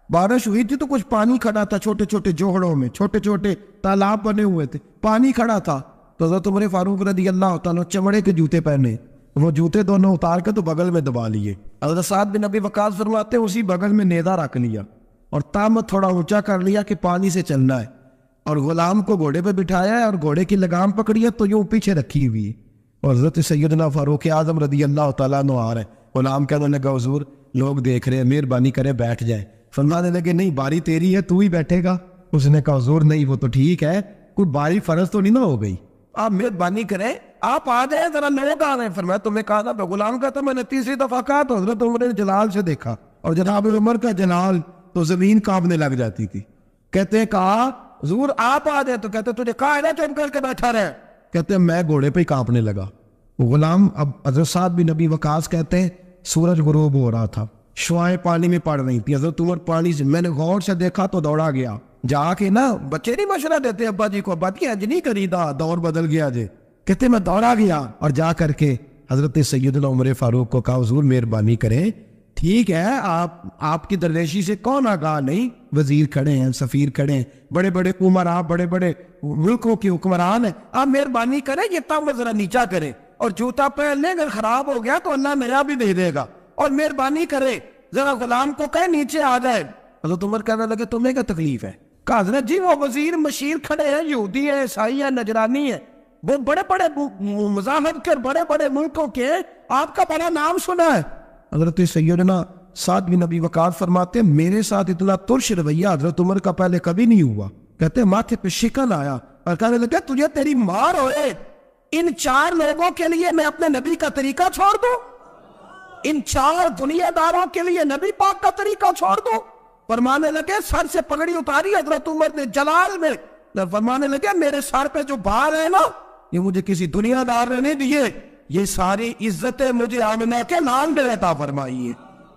بارش ہوئی تھی تو کچھ پانی کھڑا تھا چھوٹے چھوٹے جوہڑوں میں، چھوٹے چھوٹے تالاب بنے ہوئے تھے، پانی کھڑا تھا. تو حضرت عمر فاروق رضی اللہ تعالیٰ چمڑے کے جوتے پہنے، وہ جوتے دونوں اتار کے تو بغل میں دبا لیے. حضرت سعد بن ابی وقاص فرماتے ہیں اسی بغل میں نیزہ رکھ لیا اور تامت تھوڑا اونچا کر لیا کہ پانی سے چلنا ہے، اور غلام کو گھوڑے پہ بٹھایا ہے اور گھوڑے کی لگام پکڑی ہے تو یوں پیچھے رکھی ہوئی ہے. اور حضرت سیدنا فاروق اعظم رضی اللہ تعالیٰ عنہ آ رہے ہیں. غلام کہنے لگا حضور لوگ دیکھ رہے ہیں، مہربانی کرے بیٹھ جائیں. فرمانے لگے نہیں باری تیری ہے، تو ہی بیٹھے گا. اس نے کہا حضور نہیں وہ تو ٹھیک ہے، کوئی باری فرض تو نہیں نہ ہو گئی، آپ مہربانی کریں آپ آ جائیں، ذرا لوگ آ رہے ہیں. فرمایا تمہیں کہا تھا. غلام کہتا میں نے تیسری دفعہ کہا تو حضرت عمر نے جلال سے دیکھا، اور جناب عمر کا جلال تو زمین کانپنے لگ جاتی تھی. کہتے ہیں کہا حضور آپ آ جائیں، تو کہتے تجھے کہا ہے نا چپ کر کے بیٹھا رہے. کہتے ہیں میں گھوڑے پہ ہی کانپنے لگا. غلام اب حضرت سعد بن ابی وقاص کہتے ہیں سورج غروب ہو رہا تھا، شعائیں پانی میں پڑ رہی تھی. حضرت عمر پانی سے میں نے غور سے دیکھا تو دوڑا گیا. جا کے نا بچے نہیں مشورہ دیتے ابا جی کو، ابا جی آج نہیں کری دا دور بدل گیا جی. کہتے میں دوڑا گیا اور جا کر کے حضرت سیدنا عمر فاروق کو کہا حضور مہربانی کریں، ٹھیک ہے آپ کی درویشی سے کون آگاہ نہیں، وزیر کھڑے ہیں، سفیر کھڑے ہیں، بڑے بڑے عمرا، بڑے بڑے ملکوں کے حکمران ہیں، آپ مہربانی کریں یہ تام ذرا نیچا کریں، اور جوتا پہن لیں، اگر خراب ہو گیا تو اللہ نیا بھی دے دے گا، اور مہربانی کرے ذرا غلام کو کہیں نیچے آ جائے. حضرت عمر کہنے لگے تمہیں کیا تکلیف ہے؟ کہا حضرت جی وہ وزیر مشیر کھڑے ہیں، یہودی ہیں، عیسائی ہیں، نجرانی ہیں، وہ بڑے بڑے مذاہب کے بڑے بڑے ملکوں کے، آپ کا بڑا نام سنا ہے. حضرت سیدنا سعد بن ابی وقاص فرماتے ہیں میرے ساتھ اتنا ترش رویہ حضرت عمر کا پہلے کبھی نہیں ہوا. کہتے ہیں ماتھے پہ شکن آیا اور کہنے لگا تجھے تیری مار ہوئے، ان 4 لوگوں کے لیے میں اپنے نبی کا طریقہ چھوڑ دوں، ان 4 دنیا داروں کے لیے نبی پاک کا طریقہ چھوڑ دوں. فرمانے لگے سر سے پگڑی اتاری حضرت عمر نے جلال میں، فرمانے لگے میرے سر پہ جو بار ہے نا یہ مجھے کسی دنیا دار نے نہیں دیے، یہ ساری عزتیں مجھے آمنہ کے نام پہ عطا فرمائی ہے،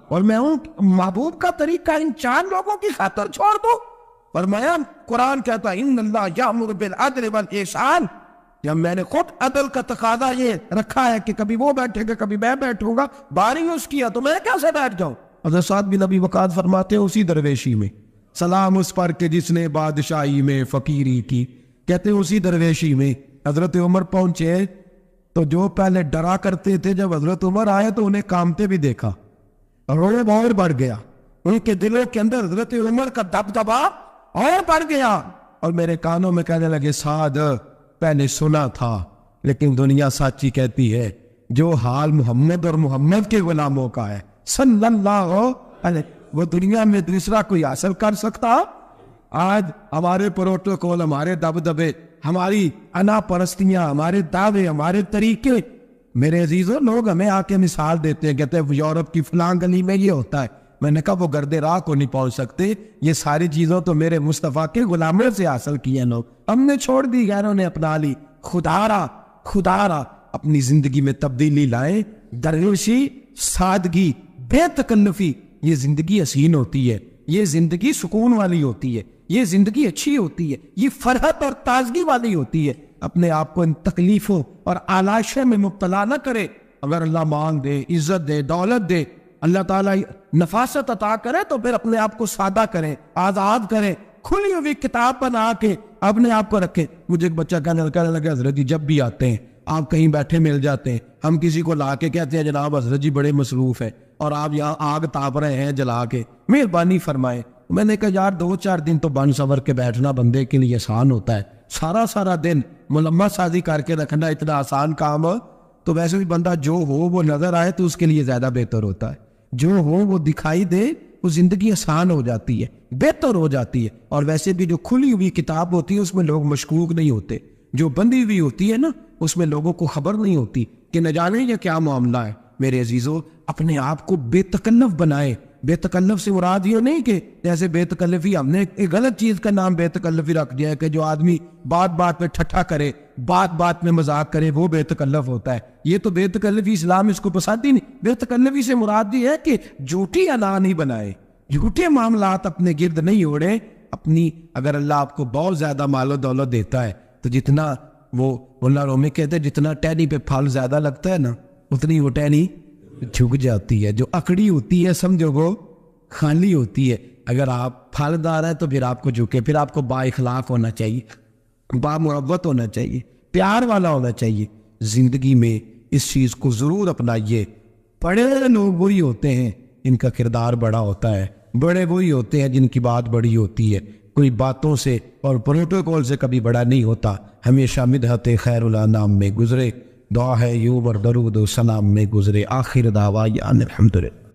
اور میں ان محبوب کا طریقہ ان 4 لوگوں کی خاطر چھوڑ دوں. فرمایا قرآن کہتا ہے ان اللہ یامر بالعدل والاحسان، جب میں نے خود عدل کا تقاضا یہ رکھا ہے کہ کبھی وہ بیٹھے گا کبھی میں بیٹھوں گا، باری اس کیا تو میں کیسے بیٹھ جاؤں. حضرت سعد بن ابی وقاص فرماتے ہیں اسی درویشی میں سلام اس پر کہ جس نے بادشاہی میں فقیری کی. کہتے ہیں اسی درویشی میں حضرت عمر پہنچے تو جو پہلے ڈرا کرتے تھے جب حضرت عمر آئے تو انہیں کامتے بھی دیکھا، رعب اور بڑھ گیا، ان کے دلوں کے اندر حضرت عمر کا دبدبا اور بڑھ گیا، اور میرے کانوں میں کہنے لگے سعد پہلے سنا تھا لیکن دنیا سچی کہتی ہے جو حال محمد اور محمد کے غلاموں کا ہے صلی اللہ علیہ وہ دنیا میں دوسرا کوئی حاصل کر سکتا. آج ہمارے پروٹوکول، ہمارے دبدبے، ہماری انا پرستیاں، ہمارے دعوے، ہمارے طریقے، میرے عزیزوں لوگ ہمیں آ کے مثال دیتے ہیں، کہتے ہیں یورپ کی فلاں گلی میں یہ ہوتا ہے. میں نے کہا وہ گرد راہ کو نہیں پہنچ سکتے، یہ ساری چیزوں تو میرے مصطفیٰ کے غلاموں سے حاصل کی ہیں لوگ، ہم نے چھوڑ دی، غیروں نے اپنا لی. خدا را اپنی زندگی میں تبدیلی لائیں. درویشی، سادگی، بے تکلفی، یہ زندگی حسین ہوتی ہے، یہ زندگی سکون والی ہوتی ہے، یہ زندگی اچھی ہوتی ہے، یہ فرحت اور تازگی والی ہوتی ہے. اپنے آپ کو ان تکلیفوں اور آلائشوں میں مبتلا نہ کرے. اگر اللہ مال دے، عزت دے، دولت دے، اللہ تعالیٰ نفاست عطا کرے تو پھر اپنے آپ کو سادہ کریں، آزاد کریں، کھلی ہوئی کتاب بنا کے اپنے آپ کو رکھیں۔ مجھے ایک بچہ کہنے لگا حضرت جی جب بھی آتے ہیں آپ کہیں بیٹھے مل جاتے ہیں، ہم کسی کو لا کے کہتے ہیں جناب حضرت جی بڑے مصروف ہیں اور آپ یہاں آگ تاپ رہے ہیں جلا کے، مہربانی فرمائیں۔ میں نے کہا یار 2-4 دن تو بن سور کے بیٹھنا بندے کے لیے آسان ہوتا ہے، سارا دن ملمت سازی کر کے رکھنا اتنا آسان کام ہو تو ویسے بھی بندہ جو ہو وہ نظر آئے تو اس کے لیے زیادہ بہتر ہوتا ہے، جو ہو وہ دکھائی دے، وہ زندگی آسان ہو جاتی ہے، بہتر ہو جاتی ہے۔ اور ویسے بھی جو کھلی ہوئی کتاب ہوتی ہے اس میں لوگ مشکوک نہیں ہوتے، جو بندی ہوئی ہوتی ہے نا اس میں لوگوں کو خبر نہیں ہوتی کہ نہ جانے یہ کیا معاملہ ہے۔ میرے عزیزو اپنے آپ کو بے تکلف بنائے۔ بے تکلف سے مراد یہ نہیں کہ جیسے بے تکلفی ہم نے ایک غلط چیز کا نام بے تکلفی رکھ دیا ہے کہ جو آدمی بات بات پہ ٹھٹھا کرے، بات بات میں مذاق کرے وہ بے تکلف ہوتا ہے۔ یہ تو بے تکلفی اسلام اس کو پسند ہی نہیں۔ بے تکلفی سے مراد یہ ہے کہ جھوٹی انا نہیں بنائے، جھوٹے معاملات اپنے گرد نہیں اوڑے۔ اپنی اگر اللہ آپ کو بہت زیادہ مال و دولت دیتا ہے تو جتنا وہ مولانا رومی کہتے ہیں جتنا ٹہنی پہ پھل زیادہ لگتا ہے نا اتنی وہ ٹہنی جھک جاتی ہے، جو اکڑی ہوتی ہے سمجھو وہ خالی ہوتی ہے۔ اگر آپ پھلدار ہیں تو پھر آپ کو جھکے، پھر آپ کو با اخلاق ہونا چاہیے، با محبت ہونا چاہیے، پیار والا ہونا چاہیے۔ زندگی میں اس چیز کو ضرور اپنائیے۔ بڑے لوگ وہی ہوتے ہیں ان کا کردار بڑا ہوتا ہے، بڑے وہی ہوتے ہیں جن کی بات بڑی ہوتی ہے۔ کوئی باتوں سے اور پروٹوکول سے کبھی بڑا نہیں ہوتا، ہمیشہ مدحت خیر الانام میں گزرے، دعا ہے یوں اور درود و سلام میں گزرے۔ آخر دعویٰ الحمدللہ۔